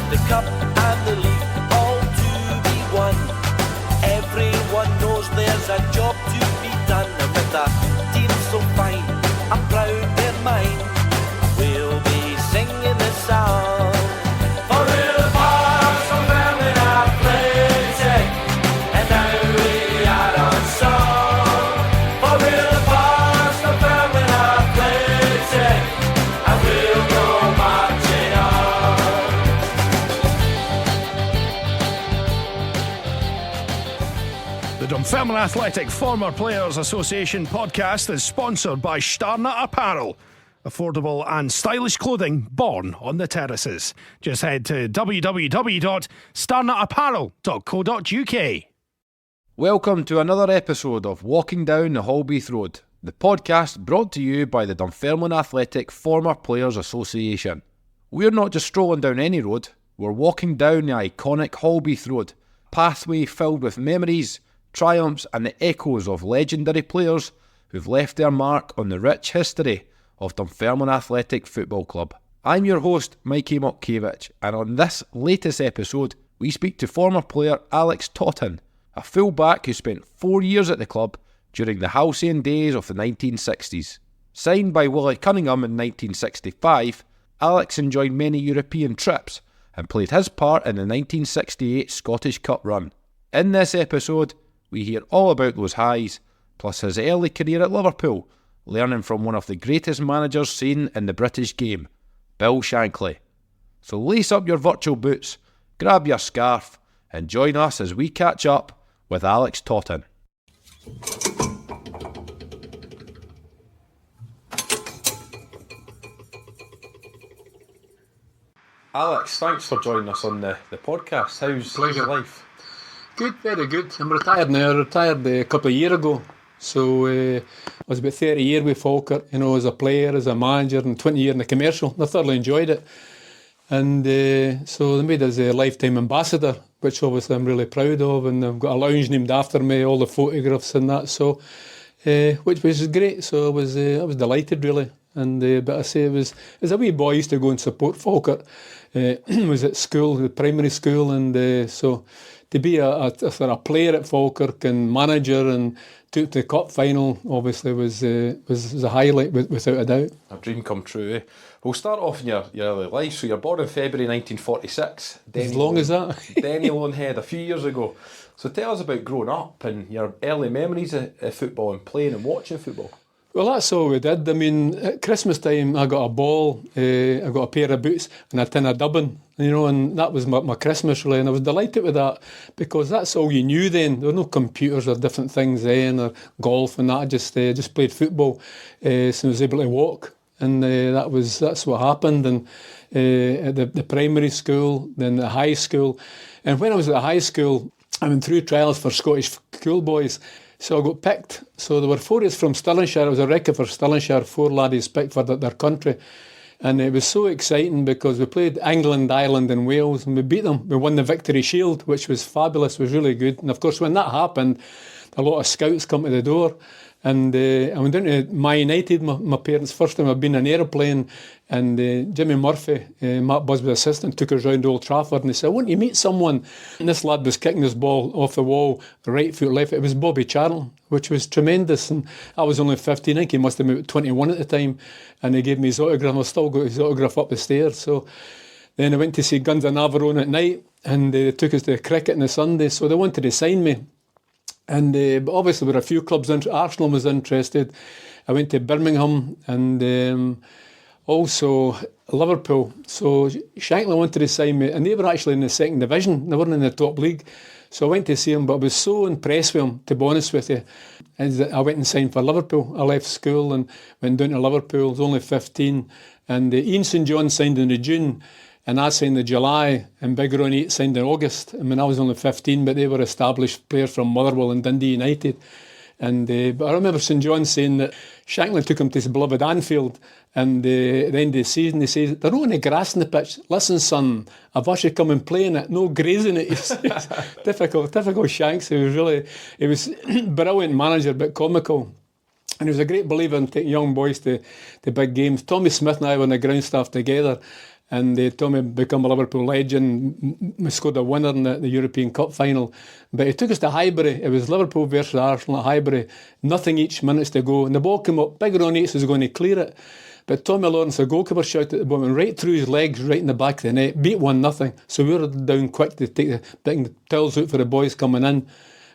the cup and the league all to be won. Everyone knows there's a job to be done, and with a team so fine, I'm proud they're mine. We'll be singing this song. For we're Arsenal family athletic, and now we are on song. For we're Arsenal family athletic, and we'll go marching on. The Dunfermline Athletic Former Players Association podcast is sponsored by Starnut Apparel. Affordable and stylish clothing born on the terraces. Just head to www.starnutapparel.co.uk. Welcome to another episode of Walking Down the Holbeath Road, the podcast brought to you by the Dunfermline Athletic Former Players Association. We're not just strolling down any road, we're walking down the iconic Holbeath Road, a pathway filled with memories, triumphs and the echoes of legendary players who've left their mark on the rich history of Dunfermline Athletic Football Club. I'm your host, Mikey Mokkiewicz, and on this latest episode, we speak to former player Alex Totten, a full-back who spent 4 years at the club during the halcyon days of the 1960s. Signed by Willie Cunningham in 1965, Alex enjoyed many European trips and played his part in the 1968 Scottish Cup run. In this episode, we hear all about those highs, plus his early career at Liverpool, learning from one of the greatest managers seen in the British game, Bill Shankly. So lace up your virtual boots, grab your scarf, and join us as we catch up with Alex Totten. Alex, thanks for joining us on the podcast. How's your life? Good, very good. I'm retired now. I retired a couple of years ago. So I was about 30 years with Falkirk, as a player, as a manager, and 20 years in the commercial. I thoroughly enjoyed it. And so they made us a lifetime ambassador, which obviously I'm really proud of. And I've got a lounge named after me, all the photographs and that. So, which was great. So I was delighted, really. And but I say it was as a wee boy, I used to go and support Falkirk. Was at school, the primary school, and so to be a player at Falkirk and manager and took to the cup final obviously was a highlight without a doubt. A dream come true, eh? We'll start off in your early life. So you're born in February 1946. As long as that. Denny Lonehead, a few years ago. So tell us about growing up and your early memories of football and playing and watching football. Well, that's all we did. I mean, at Christmas time, I got a ball, I got a pair of boots and a tin of dubbin, and that was my Christmas, really. And I was delighted with that because that's all you knew then. There were no computers or different things then, or golf and that. I just played football since I was able to walk. And that's what happened. And at the primary school, then the high school. And when I was at the high school, I went through trials for Scottish schoolboys. So I got picked. So there were 4 of us from Stirlingshire. I was a record for Stirlingshire, 4 laddies picked for their country. And it was so exciting because we played England, Ireland and Wales and we beat them. We won the Victory Shield, which was fabulous, was really good. And of course, when that happened, a lot of scouts come to the door. And I went down to My United, my parents' first time I've been in an aeroplane, and Jimmy Murphy, Matt Busby's assistant, took us round Old Trafford and he said, "Won't you meet someone?" And this lad was kicking this ball off the wall, right foot, left. It was Bobby Charlton, which was tremendous. And I was only 15, I think he must have been about 21 at the time. And he gave me his autograph. I still got his autograph up the stairs. So then I went to see Guns of Navarone at night, and they took us to cricket on the Sunday. So they wanted to sign me. And but obviously there were a few clubs, Arsenal was interested. I went to Birmingham and also Liverpool. So Shankly wanted to sign me, and they were actually in the second division. They weren't in the top league. So I went to see him, but I was so impressed with him, to be honest with you. And I went and signed for Liverpool. I left school and went down to Liverpool. I was only 15. And Ian St John signed in June. And I signed in July, and Big Ronnie signed in August. I mean, I was only 15, but they were established players from Motherwell and Dundee United. And but I remember St John saying that Shankly took him to his beloved Anfield, and at the end of the season, he says, "There's no any grass in the pitch. Listen, son, I've asked you to come and play in it. No grazing it." Typical Shanks. He was brilliant manager, but comical. And he was a great believer in taking young boys to big games. Tommy Smith and I were in the ground staff together. and Tommy became a Liverpool legend. We scored a winner in the European Cup final. But he took us to Highbury. It was Liverpool versus Arsenal at Highbury. Nothing each, minutes to go. And the ball came up. Big Ron Yates was going to clear it. But Tommy Lawrence, the goalkeeper, shouted at the ball, went right through his legs, right in the back of the net. Beat 1-0. So we were down quick to take the towels out for the boys coming in.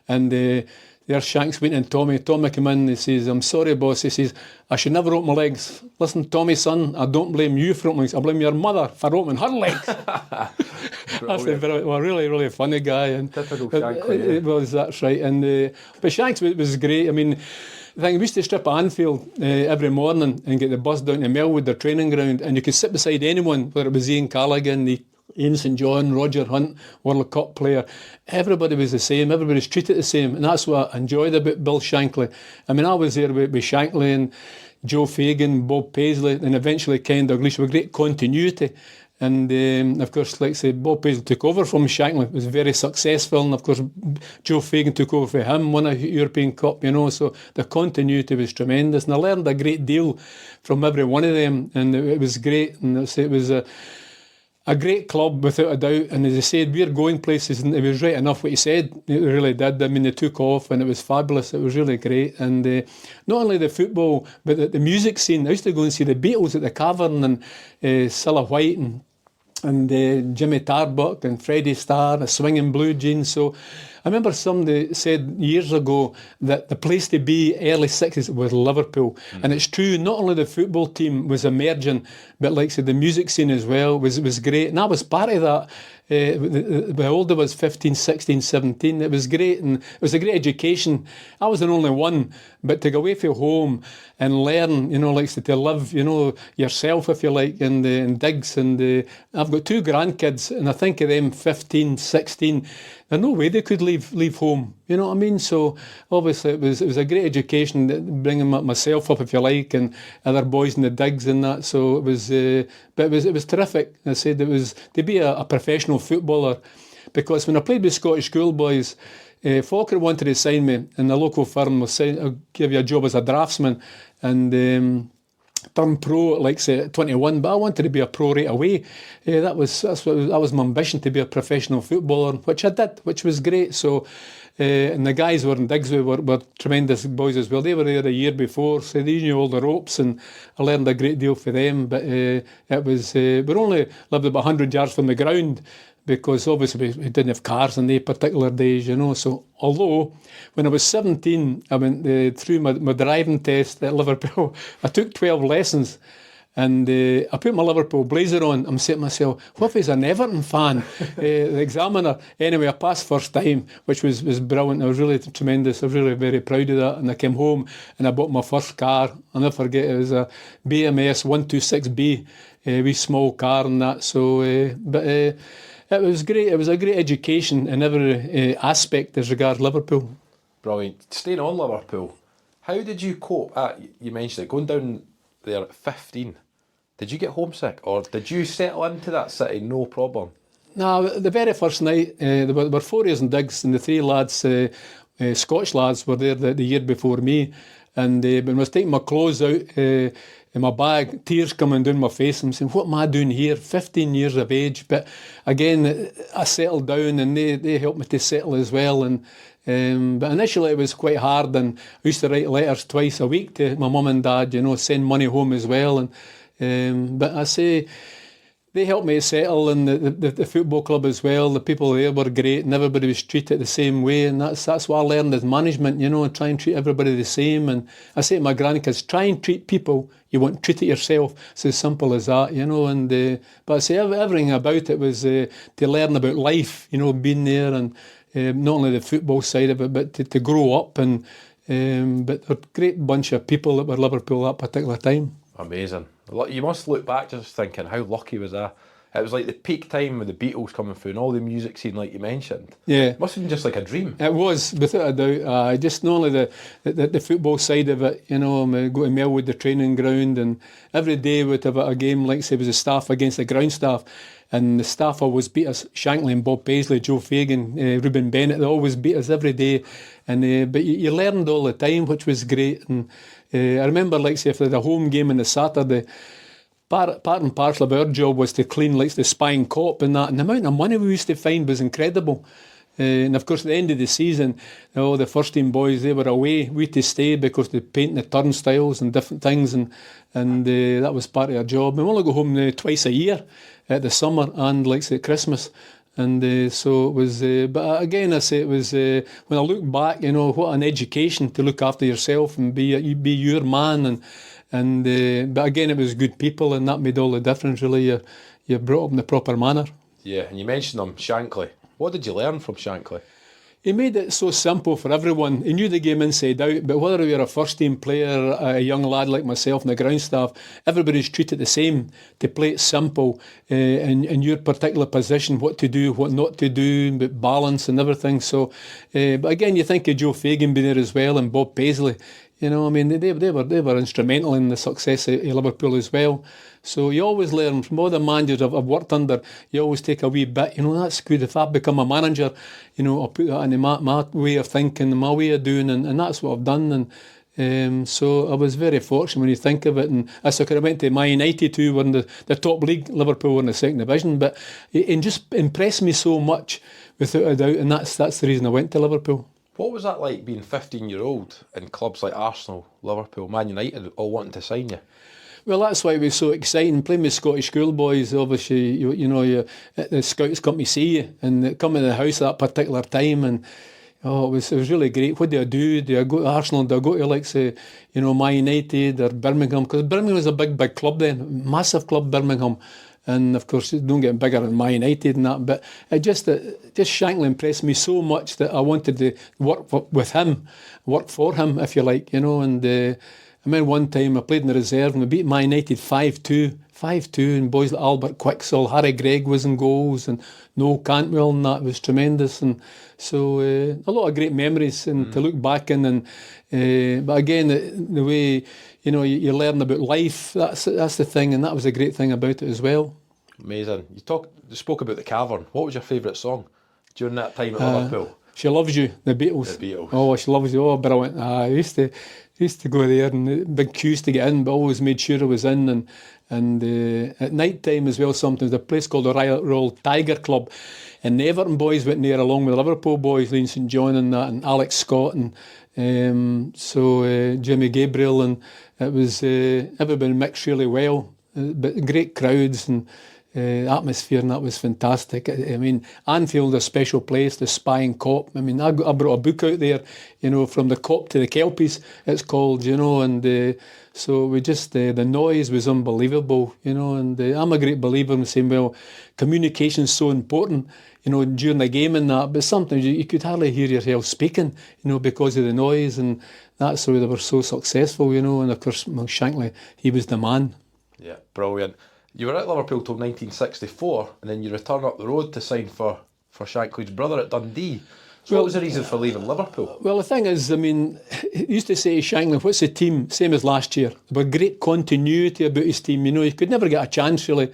And there's Shanks waiting on Tommy. Tommy came in, he says, "I'm sorry, boss." He says, "I should never open my legs. Listen, Tommy, son, I don't blame you for opening legs. I blame your mother for opening her legs." That's a really, really funny guy. And typical Shankly. That's right. And but Shanks was great. I mean, the thing, we used to strip at Anfield every morning and get the bus down to Melwood, their training ground, and you could sit beside anyone, whether it was Ian Callaghan, Ian St John, Roger Hunt, World Cup player. Everybody was the same. Everybody was treated the same. And that's what I enjoyed about Bill Shankly. I mean, I was there with Shankly and Joe Fagan, Bob Paisley, and eventually Ken Dalglish with great continuity. And of course, like I say, Bob Paisley took over from Shankly, was very successful. And of course, Joe Fagan took over for him, won a European Cup, so the continuity was tremendous. And I learned a great deal from every one of them. And it was great. And it was a great club, without a doubt. And as I said, we're going places, and it was right enough what he said. It really did. I mean, they took off, and it was fabulous. It was really great. And not only the football, but the music scene. I used to go and see the Beatles at the Cavern, and Cilla White, and Jimmy Tarbuck, and Freddie Starr, the Swinging Blue Jeans. So I remember somebody said years ago that the place to be early 60s was Liverpool. And it's true, not only the football team was emerging, but like I said, the music scene as well was great. And I was part of that. How old I was, 15, 16, 17. It was great, and it was a great education. I was the only one, but to go away from home and learn, like to live, yourself, if you like, in digs. And I've got 2 grandkids, and I think of them 15, 16. There's no way they could leave home. You know what I mean? So obviously it was a great education, bringing myself up, if you like, and other boys in the digs and that. So it was, but it was terrific. I said it was to be a professional footballer, because when I played with Scottish schoolboys, Falkirk wanted to sign me, and the local firm was saying, "I'll give you a job as a draftsman," and turned pro at, like, say, 21, but I wanted to be a pro right away. That was my ambition, to be a professional footballer, which I did, which was great. So, and the guys were in digs were tremendous boys as well. They were there a year before, so they knew all the ropes, and I learned a great deal for them. But it was, we only lived about 100 yards from the ground, because obviously we didn't have cars in these particular days, So although when I was 17, I went through my driving test at Liverpool. I took 12 lessons, and I put my Liverpool blazer on. I'm saying to myself, what if he's an Everton fan? The examiner. Anyway, I passed first time, which was brilliant. I was really tremendous. I was really very proud of that. And I came home and I bought my first car. I'll never forget, it was a BMS 126B, a wee small car and that. So, it was great. It was a great education in every aspect as regards Liverpool. Brilliant. Staying on Liverpool, how did you cope? You mentioned it, going down there at 15. Did you get homesick, or did you settle into that city no problem? No, the very first night, there were 4 years in digs, and the 3 lads, Scottish lads, were there the year before me. And when I was taking my clothes out in my bag, tears coming down my face, and I'm saying, what am I doing here? 15 years of age. But again, I settled down, and they helped me to settle as well. And but initially it was quite hard, and I used to write letters twice a week to my mum and dad, send money home as well. And but I say, they helped me settle, and the football club as well. The people there were great, and everybody was treated the same way. And that's what I learned as management, and try and treat everybody the same. And I say to my grandkids, try and treat people you want, treat it yourself. It's as simple as that, And but I say everything about it was to learn about life, being there, and not only the football side of it, but to grow up. And but a great bunch of people that were Liverpool at that particular time. Amazing. You must look back just thinking, how lucky was I? It was like the peak time with the Beatles coming through and all the music scene, like you mentioned. Yeah. It must have been just like a dream. It was, without a doubt. Just not only the football side of it, I go to Melwood, the training ground, and every day we'd have a game, like say, it was the staff against the ground staff. And the staff always beat us. Shankly and Bob Paisley, Joe Fagan, Ruben Bennett, they always beat us every day. And but you learned all the time, which was great. And I remember, like say, if they had a home game on the Saturday, part and parcel of our job was to clean like the spine cop and that. And the amount of money we used to find was incredible. And of course, at the end of the season, all the first team boys, they were away. We had to stay because they painted the turnstiles and different things, and that was part of our job. And we only go home twice a year, at the summer and like say at Christmas. And so it was, but again, I say it was, when I look back, what an education to look after yourself and be your man. But again, it was good people, and that made all the difference, really. You're brought up in the proper manner. Yeah, and you mentioned him, Shankly. What did you learn from Shankly? He made it so simple for everyone. He knew the game inside out, but whether you're a first-team player, a young lad like myself and the ground staff, everybody's treated the same, to play it simple in your particular position, what to do, what not to do, but balance and everything. So, but again, you think of Joe Fagan being there as well, and Bob Paisley. They were instrumental in the success of Liverpool as well. So you always learn from all the managers I've worked under. You always take a wee bit. That's good. If I become a manager, I'll put that into my way of thinking, my way of doing, and that's what I've done. And so I was very fortunate when you think of it. And as I could have went to Man United, who were in the top league. Liverpool were in the second division, but it just impressed me so much, without a doubt. And that's the reason I went to Liverpool. What was that like, being 15-year-old in clubs like Arsenal, Liverpool, Man United, all wanting to sign you? Well, that's why it was so exciting. Playing with Scottish schoolboys, obviously, the scouts come to see you and they come in the house at that particular time, and it was really great. What do I do? Do I go to Arsenal? Do I go to, like, say, Man United or Birmingham? Because Birmingham was a big club then, massive club, Birmingham. And of course, it don't get bigger than Man United and that. But it just Shankly impressed me so much that I wanted to work with him, work for him, if you like, And I remember one time I played in the reserve and we beat Man United 5-2. 5-2, and boys like Albert Quixell, Harry Gregg was in goals, and Noel Cantwell, and that was tremendous. And so a lot of great memories and to look back in. And but again, the way you learn about life, that's the thing, and that was a great thing about it as well. Amazing. You spoke about the Cavern. What was your favourite song during that time at Liverpool? She Loves You, the Beatles. The Beatles. Oh, She Loves You. Oh, brilliant. I used to go there, and big queues to get in, but always made sure I was in. And at night time as well, sometimes a place called the Royal Tiger Club, and the Everton boys went there along with the Liverpool boys, Lee St John and that, and Alex Scott, and Jimmy Gabriel, and it was everybody mixed really well, but great crowds and atmosphere, and that was fantastic. I mean, Anfield, a special place, the Spy and Cop. I mean, I brought a book out there, From the Cop to the Kelpies, it's called, and so we just, the noise was unbelievable, and I'm a great believer in saying, well, communication's so important, during the game and that, but sometimes you could hardly hear yourself speaking, because of the noise, and that's why they were so successful, and of course, Shankly, he was the man. Yeah, brilliant. You were at Liverpool till 1964, and then you returned up the road to sign for Shankly's brother at Dundee. So what was the reason for leaving Liverpool? Well, the thing is, I mean, he used to say, Shankly, what's the team? Same as last year. There was great continuity about his team. He could never get a chance, really.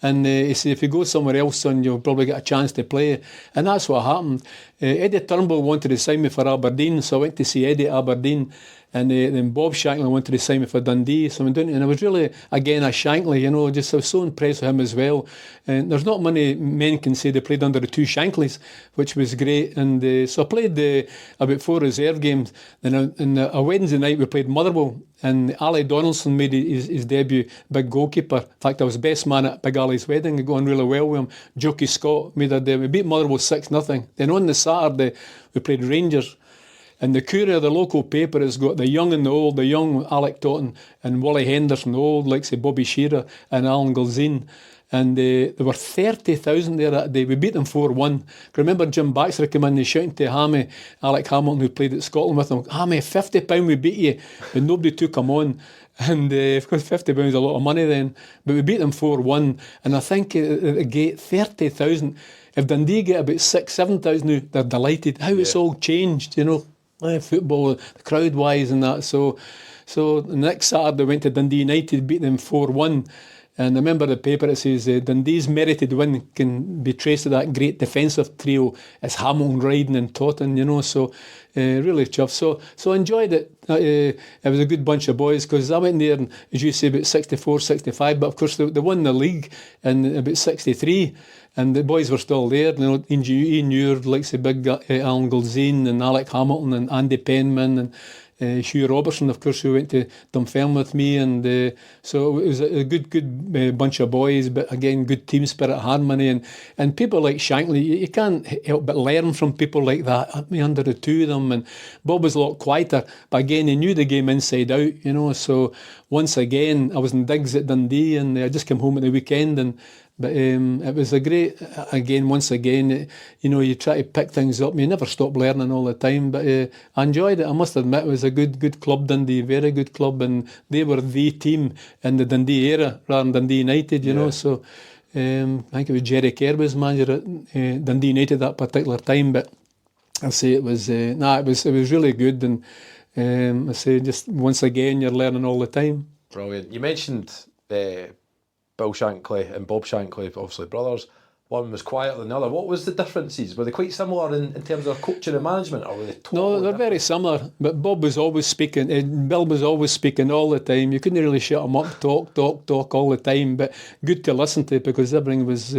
And he said, if you go somewhere else, son, you'll probably get a chance to play. And that's what happened. Eddie Turnbull wanted to sign me for Aberdeen, so I went to see Eddie at Aberdeen. And then Bob Shankly wanted to sign me for Dundee, so I went down, and I was really, again, a Shankly, I was so impressed with him as well. And there's not many men can say they played under the two Shanklys, which was great. And so I played about 4 reserve games. Then on a Wednesday night we played Motherwell, and Ali Donaldson made his debut, big goalkeeper. In fact, I was best man at Big Ali's wedding, going really well with him. Jokey Scott made a debut. We beat Motherwell 6-0. Then on the Saturday we played Rangers. And the Courier, the local paper, has got the young and the old, the young Alex Totten and Wally Henderson, the old, like say Bobby Shearer and Alan Gilzine. And there were 30,000 there that day. We beat them 4-1. Remember Jim Baxter came in and shouting to Hammy, Alec Hamilton, who played at Scotland with him, Hammy, £50 we beat you. But nobody took him on. And of course, £50 is a lot of money then. But we beat them 4-1. And I think at the gate, 30,000. If Dundee get about 6,000-7,000 now, they're delighted. How it's all changed, football, crowd-wise and that. So the next Saturday, I went to Dundee United, beat them 4-1. And I remember the paper, it says Dundee's merited win can be traced to that great defensive trio. It's Hamilton, Ryden and Totten, so really chuffed. So I enjoyed it. It was a good bunch of boys, because I went there, and, as you say, about 64, 65, but of course they won the league in about 63. And the boys were still there, Ian Ure, like the big Alan Gulzine and Alec Hamilton and Andy Penman and Hugh Robertson, of course, who went to Dunfermline with me, and so it was a good bunch of boys, but again, good team spirit, harmony, and people like Shankly, you can't help but learn from people like that. I mean, under the two of them, and Bob was a lot quieter, but again, he knew the game inside out, so once again, I was in digs at Dundee, and I just came home at the weekend, but it was a great, once again, you try to pick things up. You never stop learning all the time, but I enjoyed it. I must admit, it was a good club, Dundee, very good club, and they were the team in the Dundee era rather than Dundee United, so I think it was Jerry Kerr was manager at Dundee United that particular time, but I say it was, it was really good, and I say just once again, you're learning all the time. Brilliant. You mentioned Bill Shankly and Bob Shankly, obviously brothers. One was quieter than the other. What was the differences? Were they quite similar in terms of coaching and management, or were they totally No, they're different? very similar, but Bob was always speaking, Bill was always speaking all the time. You couldn't really shut him up, talk all the time, but good to listen to, because everything was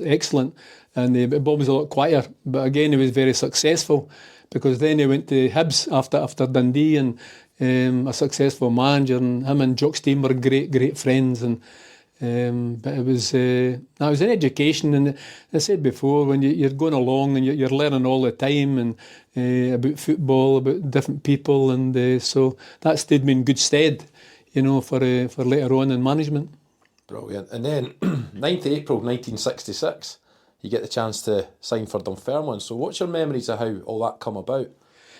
excellent. And but Bob was a lot quieter, but again, he was very successful, because then he went to Hibs after Dundee, and a successful manager, and him and Jock Stein were great friends, and but it was an education, and I said before, when you're going along and you're learning all the time, and about football, about different people, and so that stood me in good stead, for later on in management. Brilliant. And then 9th April 1966, you get the chance to sign for Dunfermline. So what's your memories of how all that come about?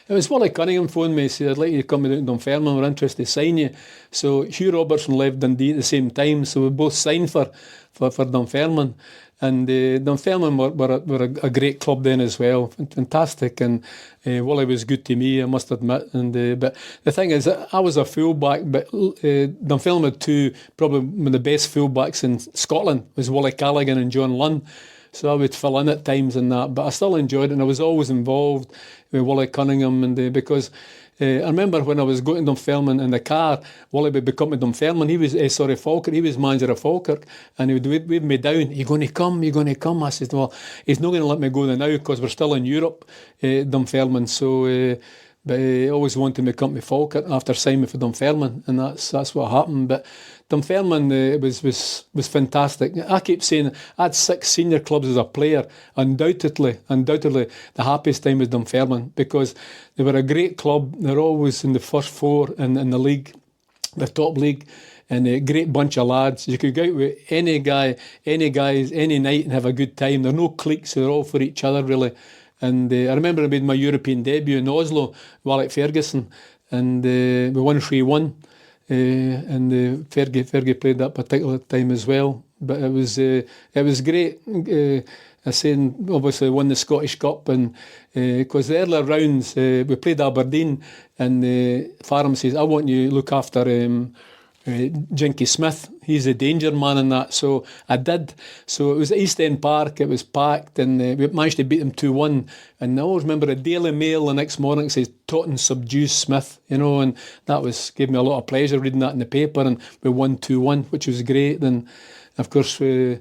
It was Wally Cunningham phoned me, said, I'd like you to come down to Dunfermline, we're interested to sign you. So Hugh Robertson left Dundee at the same time, so we both signed for Dunfermline. And Dunfermline were a great club then as well, fantastic. And Wally was good to me, I must admit. And but the thing is, I was a fullback, but Dunfermline had probably one of the best fullbacks in Scotland, was Wally Callaghan and John Lunn. So I would fill in at times and that, but I still enjoyed it, and I was always involved with Wally Cunningham, and because I remember when I was going to Dunfermline in the car, Wally would be coming to Dunfermline. He was Falkirk. He was manager of Falkirk, and he would wave me down. You're going to come? I said, well, he's not going to let me go there now, because we're still in Europe, Dunfermline. So. But he always wanted me to come to Falkirk after signing for Dunfermline, and that's what happened. But Dunfermline was fantastic. I keep saying I had 6 senior clubs as a player. Undoubtedly, the happiest time was Dunfermline, because they were a great club. They're always in the first 4 in the league, the top league, and a great bunch of lads. You could go out with any guys, any night and have a good time. There are no cliques. They're all for each other, really. And I remember I made my European debut in Oslo with Alex Ferguson, and we won 3-1. And Fergie played that particular time as well. But it was great. I said, obviously won the Scottish Cup, and because the earlier rounds we played Aberdeen, and Farham says, I want you to look after Jinky Smith. He's a danger man in that. So I did. So it was at East End Park. It was packed, and we managed to beat them 2-1. And I always remember the Daily Mail the next morning says Totten subdues Smith, and that gave me a lot of pleasure reading that in the paper. And we won 2-1, which was great. And of course, the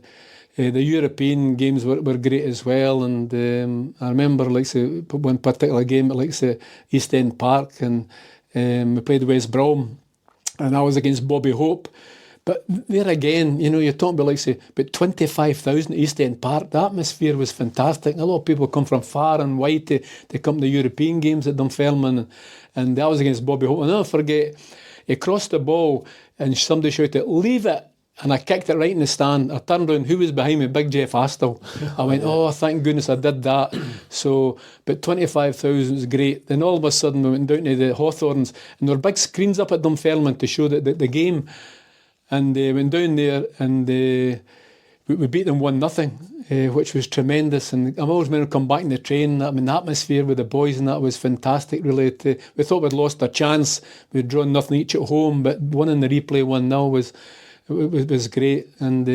European games were great as well. And I remember one particular game at East End Park, and we played West Brom. And I was against Bobby Hope. But there again, you're talking about about 25,000 East End Park. The atmosphere was fantastic. A lot of people come from far and wide to come to the European games at Dunfermline. And I was against Bobby Hope. I'll never forget, he crossed the ball and somebody shouted, leave it. And I kicked it right in the stand. I turned around, who was behind me? Big Jeff Astle. I went, oh, thank goodness I did that. So, but 25,000 was great. Then all of a sudden we went down to the Hawthorns, and there were big screens up at Dunfermline to show the game. And went down there, and we beat them 1-0, which was tremendous. And I'm always meant to come back in the train. I mean, the atmosphere with the boys, and that was fantastic, really. We thought we'd lost our chance. We'd drawn 0-0 each at home, but one in the replay, 1-0 was was great. And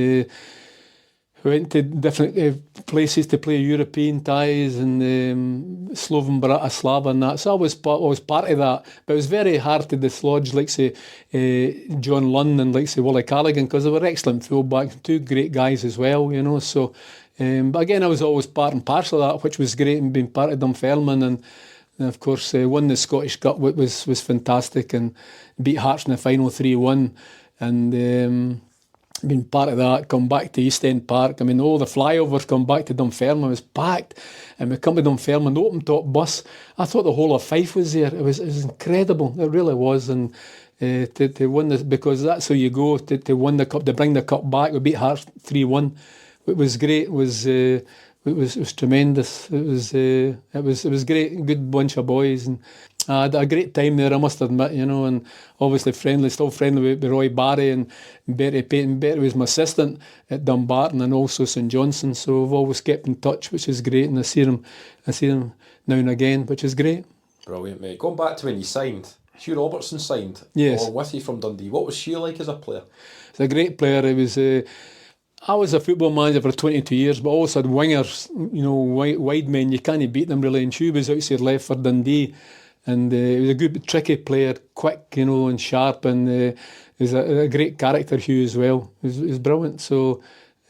we went to different places to play European ties and Slovan Bratislava and that. So I was part of that. But it was very hard to dislodge, like say, John Lunn and like say Wally Callaghan, because they were excellent fullbacks, two great guys as well, you know. So, but again, I was always part and parcel of that, which was great, and being part of Dunfermline and of course won the Scottish Cup was fantastic, and beat Hearts in the final 3-1, and been part of that. Come back to East End Park. I mean, all the flyovers come back to Dunfermline was packed, and we come to Dunfermline, the open top bus. I thought the whole of Fife was there. It was incredible. It really was, and to win this, because that's how you go to win the cup, to bring the cup back. We beat Hearts 3-1. It was great. It was tremendous. It was great. Good bunch of boys, and I had a great time there, I must admit, you know, and obviously still friendly with Roy Barry and Bertie Payton. Bertie was my assistant at Dumbarton and also St Johnson, so we've always kept in touch, which is great, and I see them now and again, which is great. Brilliant, mate. Going back to when you signed, Hugh Robertson signed, yes, along with you from Dundee. What was Hugh like as a player? He's a great player. He was. I was a football manager for 22 years, but also had wingers, you know, wide men. You can't beat them really. And Hugh was outside left for Dundee. And he was a good, tricky player, quick, you know, and sharp, and he's a great character, Hugh, as well. He was brilliant. So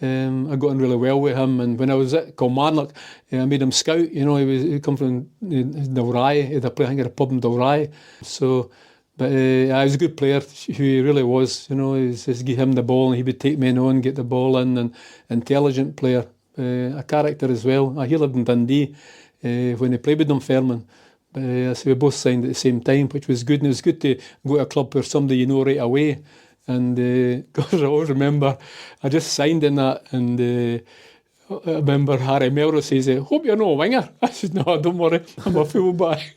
I got on really well with him. And when I was at Kilmarnock, I made him scout. You know, he come from Dalry. He had a play, I think, at a pub in Dalry. So, but he was a good player, Hugh, he really was. You know, just give him the ball, and he would take men on, get the ball in, and intelligent player, a character as well. He lived in Dundee when he played with Dunfermline. So we both signed at the same time, which was good. And it was good to go to a club where somebody you know right away. And because I always remember, I just signed in that, and I remember Harry Melrose says, "Hope you're not a winger." I said, "No, don't worry, I'm a fullback."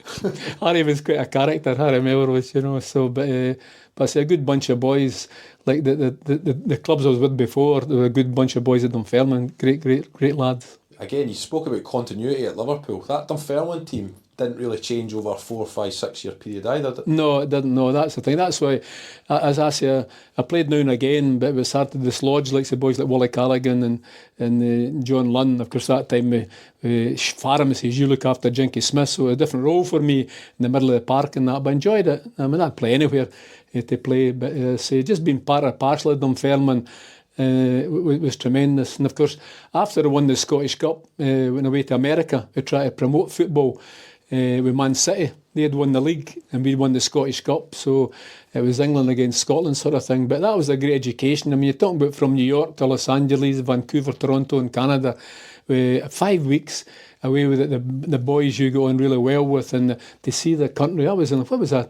Harry was quite a character, Harry Melrose, you know. So, but it's a good bunch of boys. Like the clubs I was with before, there were a good bunch of boys at Dunfermline. Great lads. Again, you spoke about continuity at Liverpool. That Dunfermline team didn't really change over a 4, 5, 6 year period either, did it? No, it didn't. No, that's the thing. That's why, as I say, I played now and again, but it was hard to dislodge like the boys like Wally Callaghan and John Lunn. Of course, that time Farham says, "You look after Jinky Smith," so a different role for me in the middle of the park and that. But I enjoyed it. I mean, I'd play anywhere to play, but say just being part of partial of Dunfermline. It was tremendous. And of course, after I won the Scottish Cup, went away to America to try to promote football with Man City. They had won the league and we won the Scottish Cup, so it was England against Scotland sort of thing. But that was a great education. I mean, you're talking about from New York to Los Angeles, Vancouver, Toronto and Canada, 5 weeks away with the boys you go on really well with, and to see the country. I was in, what was that,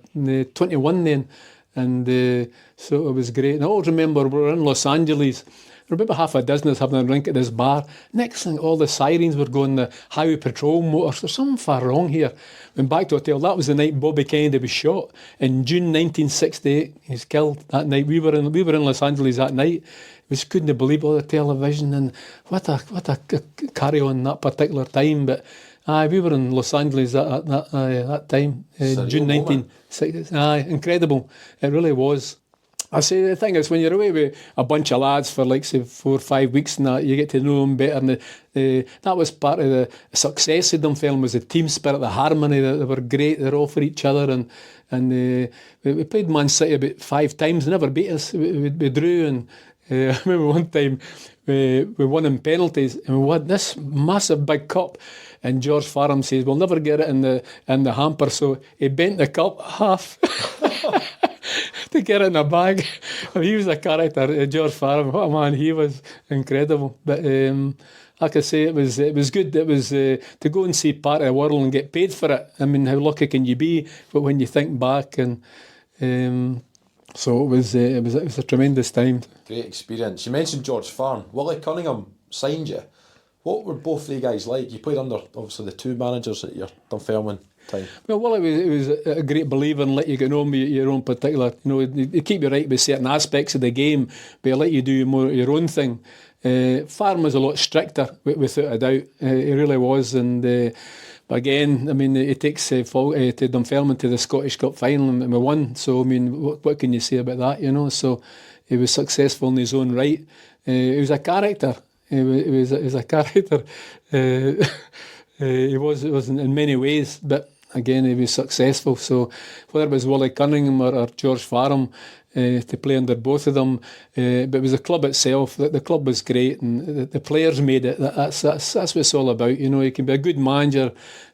21 then, and so it was great. And I always remember we were in Los Angeles. There were about half a dozen of us having a drink at this bar. Next thing, all the sirens were going, the highway patrol motors. There's something far wrong here. Went back to the hotel. That was the night Bobby Kennedy was shot in June 1968. He was killed that night. We were in Los Angeles that night. We just couldn't believe all the television and what a carry on that particular time. But we were in Los Angeles that time, June 1960. Incredible. It really was. I say the thing is, when you're away with a bunch of lads for like say 4 or 5 weeks and that, you get to know them better. And that was part of the success of Dunfermline, was the team spirit, the harmony. They were great. They're all for each other. And we played Man City about 5 times. They never beat us. We drew. And I remember one time we won in penalties, and we won this massive big cup. And George Farham says, "We'll never get it in the hamper." So he bent the cup half. To get it in a bag. He was a character, George Farham. What a man, he was incredible. But like I say, it was good. It was to go and see part of the world and get paid for it. I mean, how lucky can you be? But when you think back, and so it was a tremendous time. Great experience. You mentioned George Farm. Willie Cunningham signed you. What were both the guys like? You played under obviously the 2 managers at your Dunfermline time. Well, Willie was a great believer and let you get on with your own particular, they keep you right with certain aspects of the game, but he let you do your own thing. Farm was a lot stricter, without a doubt. He really was. And but again, I mean, he takes to Dunfermline to the Scottish Cup final and we won. So, I mean, what can you say about that, So He was successful in his own right. He was a character. He was a character. He was in many ways, but again, he was successful. So whether it was Wally Cunningham or George Farham, to play under both of them, but it was the club itself. The club was great, and the players made it. That's what it's all about. You know, you can be a good manager,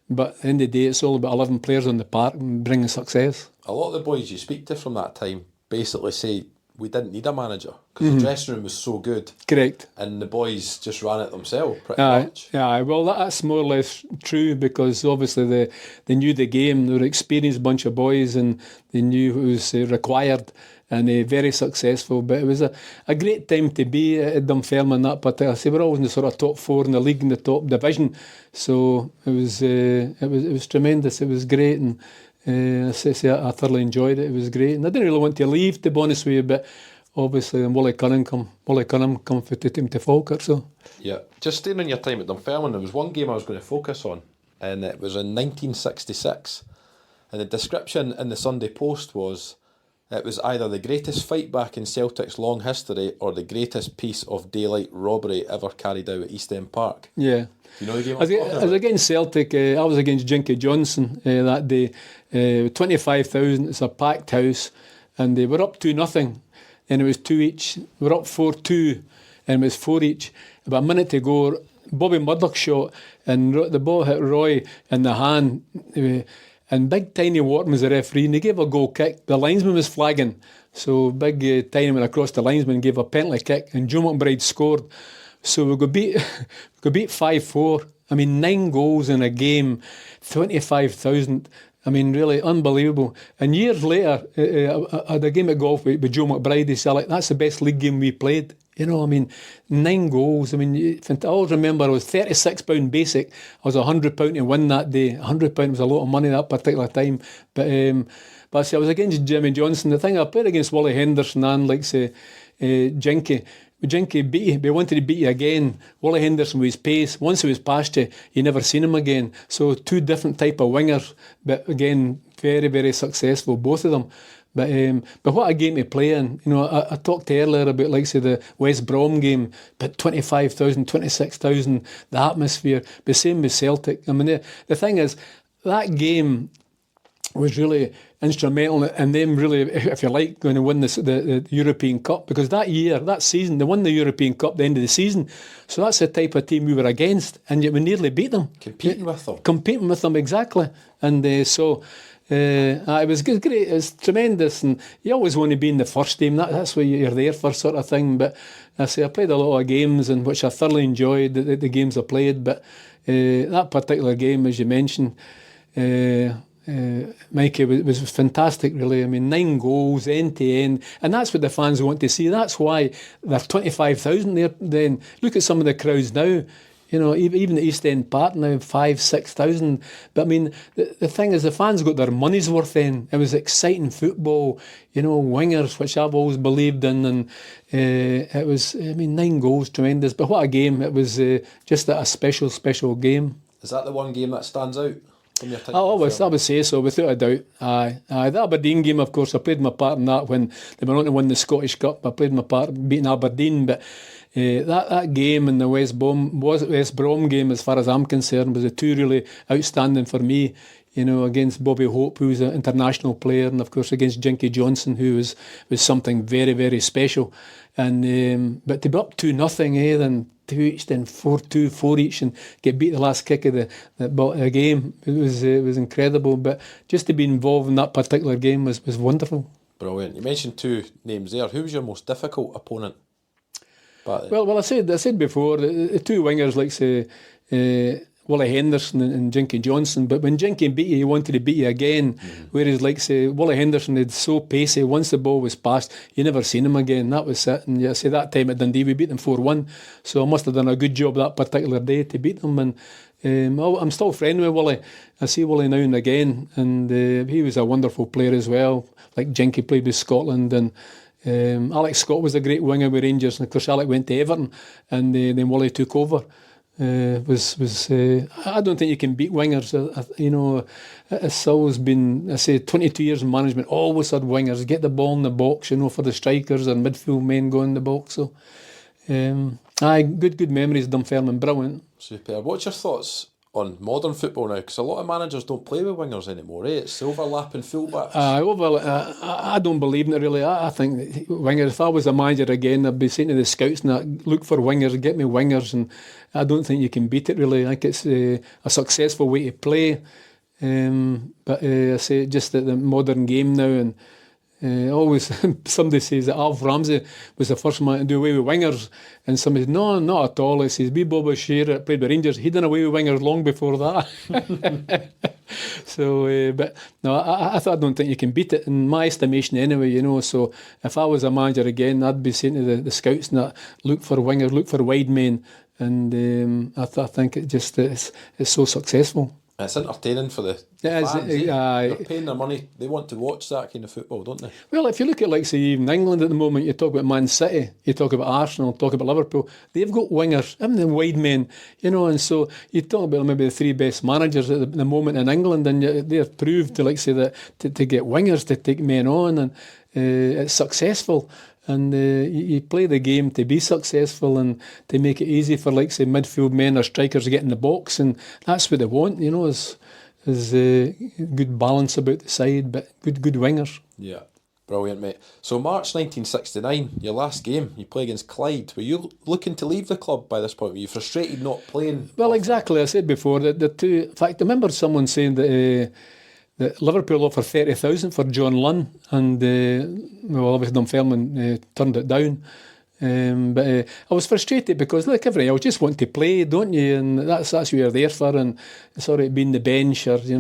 but at the end of the day, it's all about 11 players on the park and bringing success. A lot of the boys you speak to from that time basically say we didn't need a manager because the dressing room was so good. Correct. And the boys just ran it themselves pretty Aye, much. yeah, well, that's more or less true, because obviously they knew the game. They were an experienced bunch of boys, and they knew what was required, and very successful. But it was a great time to be at Dunfermline that particular. They were always in the sort of top 4 in the league, in the top division. So it was tremendous. It was great, and I thoroughly enjoyed it. It was great, and I didn't really want to leave, to be honest with you, but obviously Wally Cunningham come for to him to Falkirk. So Yeah. Just staying on your time at Dunfermline, there was one game I was going to focus on, and it was in 1966. And the description in the Sunday Post was, it was either the greatest fight back in Celtic's long history or the greatest piece of daylight robbery ever carried out at East End Park. yeah. Do you know the game I was against Celtic. I was against Jinky Johnson that day. 25,000. It's a packed house, and they were up 2-0, and it was 2 each. We were up 4-2, and it was 4 each. About a minute to go, Bobby Murdoch shot, and the ball hit Roy in the hand. And Big Tiny Wharton was the referee, and he gave a goal kick. The linesman was flagging, so Big Tiny went across the linesman and gave a penalty kick, and Joe McBride scored. So we got beat 5-4. I mean, 9 goals in a game, 25,000. I mean, really unbelievable. And years later, I had a game of golf with Joe McBride. He said, like, that's the best league game we played. You know, I mean, 9 goals. I mean, I always remember I was £36 basic. I was £100 to win that day. £100 was a lot of money that particular time. But I say I was against Jimmy Johnson. The thing, I played against Wally Henderson and, like, say, Jinky. Jinky beat you, but he wanted to beat you again. Wally Henderson with his pace, once he was past you, you never seen him again. So 2 different type of wingers, but again, very, very successful, both of them. But what a game to play in. You know, I talked earlier about, like, say, the West Brom game, but 25,000, 26,000, the atmosphere, the same with Celtic. I mean, the thing is, that game was really instrumental in them really, if you like, going to win the European Cup, because that year, that season, they won the European Cup at the end of the season. So that's the type of team we were against, and yet we nearly beat them. Competing with them, exactly. And so it was great, it was tremendous, and you always want to be in the first team. That's what you're there for, sort of thing. But I played a lot of games, in which I thoroughly enjoyed the games I played, but that particular game, as you mentioned, Mikey, was fantastic, really. I mean, 9 goals, end to end, and that's what the fans want to see. That's why there's 25,000 there. Then look at some of the crowds now. You know, even the East End Park now, 5,000-6,000. But I mean, the thing is, the fans got their money's worth. Then it was exciting football. You know, wingers, which I've always believed in, and it was. I mean, 9 goals, tremendous. But what a game! It was just a special, special game. Is that the one game that stands out? I would say so, without a doubt. Aye. The Aberdeen game, of course, I played my part in that when they went on to win the Scottish Cup. I played my part beating Aberdeen, but that game and the West Brom game, as far as I'm concerned, was the 2 really outstanding for me. You know, against Bobby Hope, who was an international player, and of course against Jinky Johnson, who was something very, very special. And but to be up 2-0, then 2 each, then 4-2, 4 each, and get beat the last kick of the game. It was incredible. But just to be involved in that particular game was wonderful. Brilliant. You mentioned 2 names there. Who was your most difficult opponent? Well, I said before, the 2 wingers, like, say, Wally Henderson and Jinky Johnson, but when Jinky beat you, he wanted to beat you again. Whereas, like, say, Wally Henderson is so pacey. Once the ball was passed, you never seen him again. That was it. And say that time at Dundee, we beat them 4-1. So I must have done a good job that particular day to beat them. And I'm still friendly with Wally. I see Wally now and again, and he was a wonderful player as well. Like Jinky played with Scotland, and Alex Scott was a great winger with Rangers. And of course, Alex went to Everton, and then Wally took over. I don't think you can beat wingers. It's always been, I say, 22 years in management, always had wingers. Get the ball in the box, for the strikers and midfield men go in the box. So, good memories, Dunfermline, brilliant. Super. What's your thoughts on modern football now? Because a lot of managers don't play with wingers anymore, It's overlapping fullbacks. I don't believe in it, really. I think that wingers, if I was a manager again, I'd be saying to the scouts, look for wingers, get me wingers, and I don't think you can beat it, really. I think it's a successful way to play. But I say just that the modern game now, and always somebody says that Alf Ramsey was the first man to do away with wingers, and somebody says, no, not at all. He says, Bob O'Shea played with Rangers, he done away with wingers long before that. So, but no, I don't think you can beat it, in my estimation anyway, so if I was a manager again, I'd be saying to the scouts, look for wingers, look for wide men, and I think it's so successful. It's entertaining for the fans. They're paying their money. They want to watch that kind of football, don't they? Well, if you look at, say, even England at the moment, you talk about Man City, you talk about Arsenal, talk about Liverpool, they've got wingers, haven't they, wide men, and so you talk about maybe the three best managers at the moment in England, and they've proved to, to get wingers, to take men on, and it's successful. And you play the game to be successful and to make it easy for, say, midfield men or strikers to get in the box, and that's what they want, is good balance about the side, but good wingers. Yeah, brilliant, mate. So March 1969, your last game, you play against Clyde. Were you looking to leave the club by this point? Were you frustrated not playing? Well, exactly. I said before that the two. In fact, I remember someone saying that Liverpool offered 30,000 for John Lunn, and obviously Dunfermline turned it down. But I was frustrated because, like everyone else, just want to play, don't you? And that's what you're there for. And it's all right being the bench or say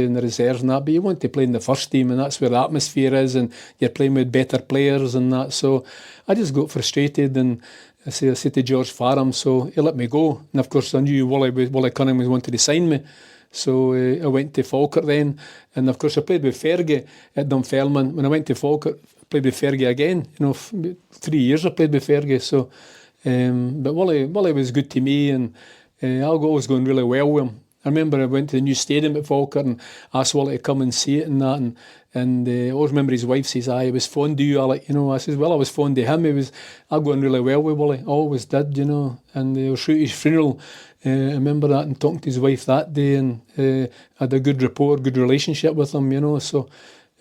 in the reserves and that, but you want to play in the first team, and that's where the atmosphere is, and you're playing with better players and that. So I just got frustrated, and I said to George Farham, so he let me go. And of course I knew Wally Cunningham was wanted to sign me. So I went to Falkirk then, and of course I played with Fergie at Dunfermline. When I went to Falkirk, I played with Fergie again. 3 years I played with Fergie. So, but Wally was good to me, and Algo was going really well with him. I remember I went to the new stadium at Falkirk and asked Wally to come and see it and that, and I always remember his wife says, I was fond of you, Alec. I says, well, I was fond of him. He was going really well with Wally, always did, and I was through his funeral. I remember that, and talking to his wife that day, and had a good rapport, good relationship with him, so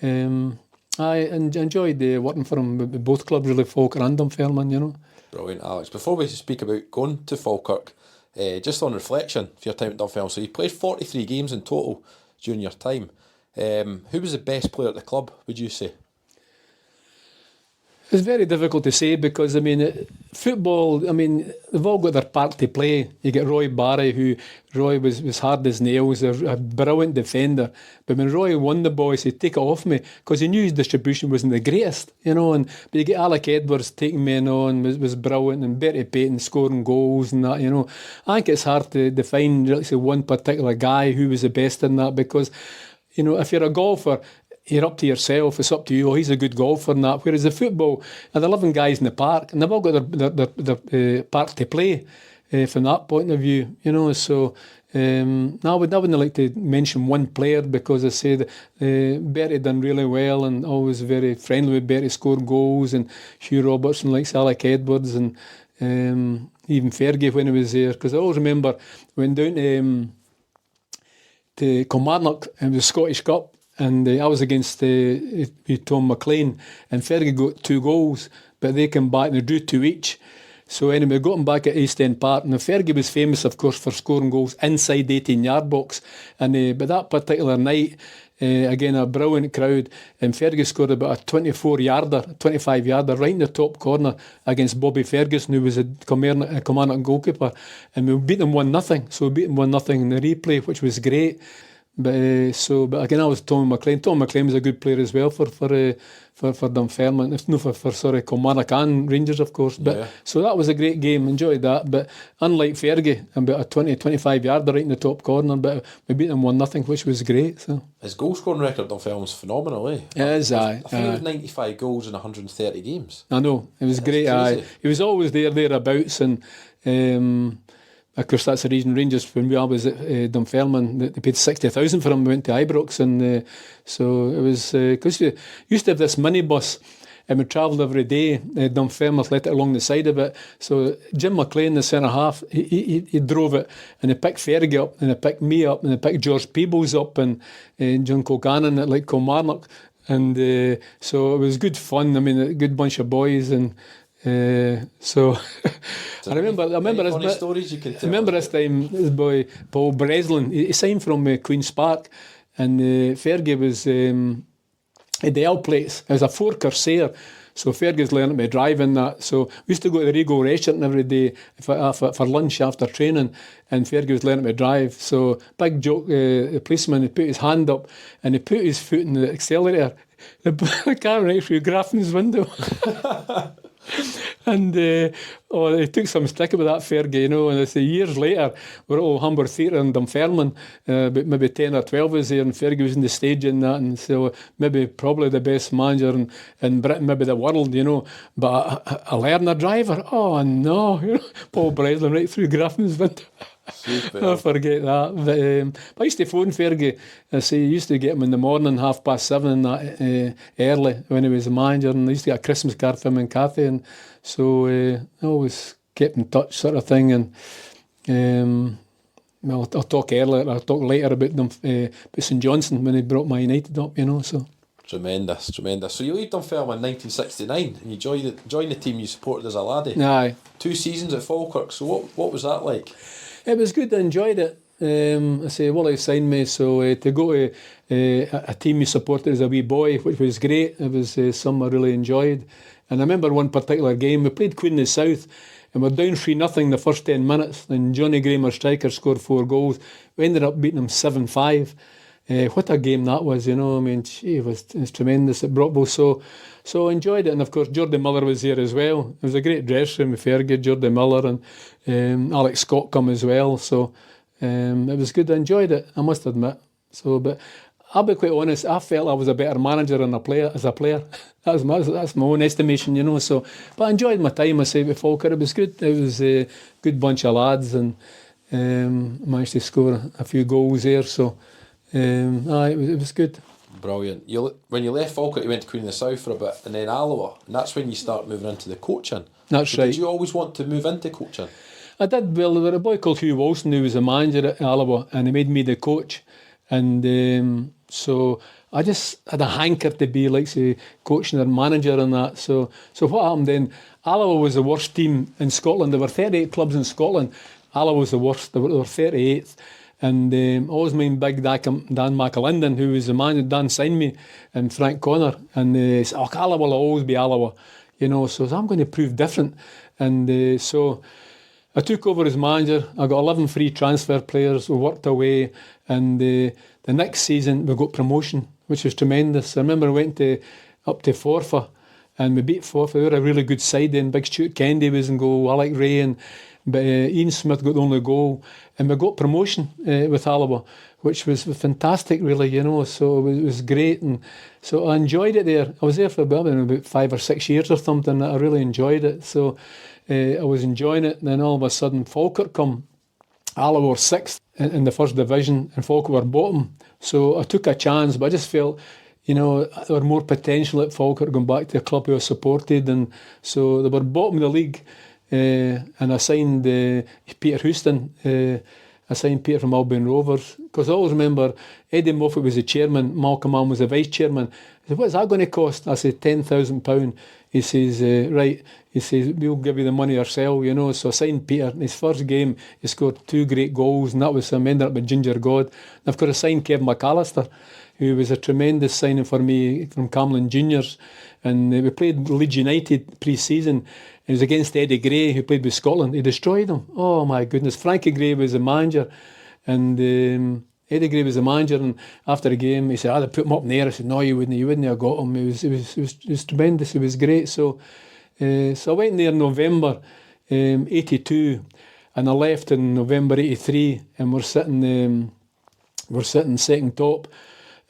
I enjoyed working for him with both clubs, really, Falkirk and Dunfermline, Brilliant, Alex. Before we speak about going to Falkirk, just on reflection for your time at Dunfermline, so you played 43 games in total during your time. Who was the best player at the club, would you say? It's very difficult to say because, football, they've all got their part to play. You get Roy Barry, Roy was hard as nails, a brilliant defender. But when Roy won the ball, he said, take it off me, because he knew his distribution wasn't the greatest, but you get Alec Edwards taking men on, was brilliant, and Bertie Payton scoring goals and that, I think it's hard to define, let's say, one particular guy who was the best in that, because, if you're a golfer, you're up to yourself, it's up to you, he's a good golfer and that. Whereas the football, and they're 11 guys in the park, and they've all got their part to play from that point of view, so I wouldn't like to mention one player, because I say that Bertie done really well, and always very friendly with Bertie, scored goals, and Hugh Robertson likes Alec Edwards, and even Fergie when he was there, because I always remember when down to Kilmarnock, it was the Scottish Cup, and I was against Tom McLean, and Fergie got 2 goals, but they came back and they drew 2 each. So anyway, got him back at East End Park. Now Fergie was famous, of course, for scoring goals inside 18-yard box. And but that particular night, again, a brilliant crowd, and Fergie scored about a 25-yarder right in the top corner against Bobby Ferguson, who was a Kilmarnock goalkeeper. And we beat them 1-0. So we beat them 1-0 in the replay, which was great. But again, I was Tom McLean. Tom McLean was a good player as well for Dunfermline, if not for Kilmarnock and Rangers, of course. But yeah. So that was a great game, enjoyed that. But unlike Fergie, about a 25-yarder right in the top corner, but we beat them 1-0, which was great. So his goal scoring record Dunfermline's phenomenal, eh? It is, I think it was 95 goals in 130 games. I know, it was great. He was always thereabouts, and of course, that's the reason Rangers, when I was at Dunfermline, they paid 60,000 for him. We went to Ibrox, and so it was, because you used to have this minibus, and we travelled every day, Dunfermline Athletic along the side of it. So Jim McLean, the centre half, he drove it, and he picked Fergie up, and he picked me up, and he picked George Peebles up, and John Colgannon at like Kilmarnock. And so it was good fun. I mean, a good bunch of boys, and so I remember funny stories you can tell. I remember this time, this boy Paul Breslin, he signed from Queen's Park, and Fergie was at the L plates as a 4 Corsair. So Fergie's learning me driving that. So we used to go to the Regal restaurant every day for lunch after training, and Fergie was learning me drive. So big joke, the policeman, he put his hand up and he put his foot in the accelerator. The car right through Grafton's window. And he took some stick with that Fergie, you know, and it's years later, we're at Old Hamburg Theatre in Dunfermline, but maybe 10 or 12 was there, and Fergie was in the stage and that, and so probably the best manager in Britain, maybe the world, you know, but a learner driver, oh no, you know, Paul Breslin right through Grafton's window. I forget that. But I used to phone Fergie. I used to get him in the morning, 7:30 and that, early when he was a manager, and I used to get a Christmas card for him and Cathy, and so I always kept in touch, sort of thing. And I'll talk later about them, about St Johnstone when he brought my United up, you know. So tremendous. So you leave Dunfermline in 1969, and you join the team you supported as a laddie. Aye. 2 seasons at Falkirk. So what was that like? It was good. I enjoyed it. Willie signed me, so to go to a team you supported as a wee boy, which was great. It was something I really enjoyed. And I remember one particular game, we played Queen of the South, and we're down 3-0 the first 10 minutes, and Johnny Graham, our striker, scored 4 goals. We ended up beating them 7-5. What a game that was, you know. I mean, it was tremendous at Brockville. So I enjoyed it. And of course, Geordie Miller was there as well. It was a great dress room with Fergie, Geordie Miller, and Alex Scott come as well. So it was good. I enjoyed it, I must admit. So, but I'll be quite honest, I felt I was a better manager than as a player. That's my own estimation, you know. So, but I enjoyed my time, I say, with Falkirk. It was good. It was a good bunch of lads, and managed to score a few goals there. So, it was good. Brilliant. When you left Falkirk, you went to Queen of the South for a bit, and then Alloa, and that's when you start moving into the coaching. That's right. Did you always want to move into coaching? I did. Well, there was a boy called Hugh Wilson who was a manager at Alloa, and he made me the coach. And so I just had a hanker to be like, say, coaching or manager and that. So what happened then? Alloa was the worst team in Scotland. There were 38 clubs in Scotland. Alloa was the worst. They were 38th. And always mind big Dan McAlinden, who was the manager. Dan signed me, and Frank Connor. And he said, Alloa will always be Alloa. You know, so I'm going to prove different. And so I took over as manager. I got 11 free transfer players. We worked away. And the next season, we got promotion, which was tremendous. I remember we went up to Forfar, and we beat Forfar. They were a really good side then. Big Stuart Kennedy was in goal, Alec Ray, but Ian Smith got the only goal. And we got promotion with Alloa, which was fantastic, really, you know. So it was great. And so I enjoyed it there. I was there for about 5 or 6 years or something. I really enjoyed it. So I was enjoying it. And then all of a sudden, Falkirk come. Alloa were 6th in the first division, and Falkirk were bottom. So I took a chance, but I just felt, you know, there were more potential at Falkirk going back to a club who I supported. And so they were bottom of the league. And I signed Peter Houston. I signed Peter from Albion Rovers, because I always remember Eddie Moffat was the chairman, Malcolm Allen was the vice chairman. I said, what's that going to cost? I said, £10,000. He says, right. He says, we'll give you the money ourselves, you know. So I signed Peter. In his first game, he scored 2 great goals, and that was him. Ended up with Ginger God. And of course, I signed Kevin McAllister, who was a tremendous signing for me from Camlin Juniors. And we played Leeds United pre-season. It was against Eddie Gray, who played with Scotland. He destroyed them. Oh, my goodness. Frankie Gray was the manager. And Eddie Gray was the manager. And after the game, he said, I'd put him up in the air. I said, no, you wouldn't have got him. It was tremendous. It was great. So I went there in November 82. And I left in November 83. And we're sitting second top.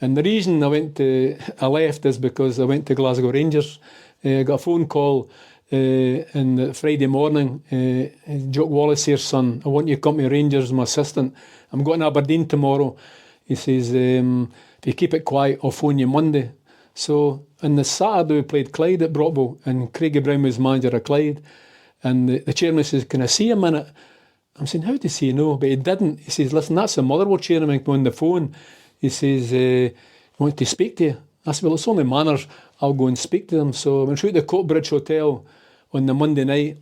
And the reason I left is because I went to Glasgow Rangers. I got a phone call and the Friday morning, Jock Wallace here, son, I want you to come to Rangers as my assistant. I'm going to Aberdeen tomorrow. He says, if you keep it quiet, I'll phone you Monday. So on the Saturday we played Clyde at Brockville, and Craigie Brown was manager of Clyde. And the chairman says, can I see a minute? I'm saying, how does he know? But he didn't. He says, listen, that's the Motherwell chairman on the phone. He says, I want to speak to you. I said, well, it's only manners. I'll go and speak to them. So I went through the Coatbridge Hotel on the Monday night.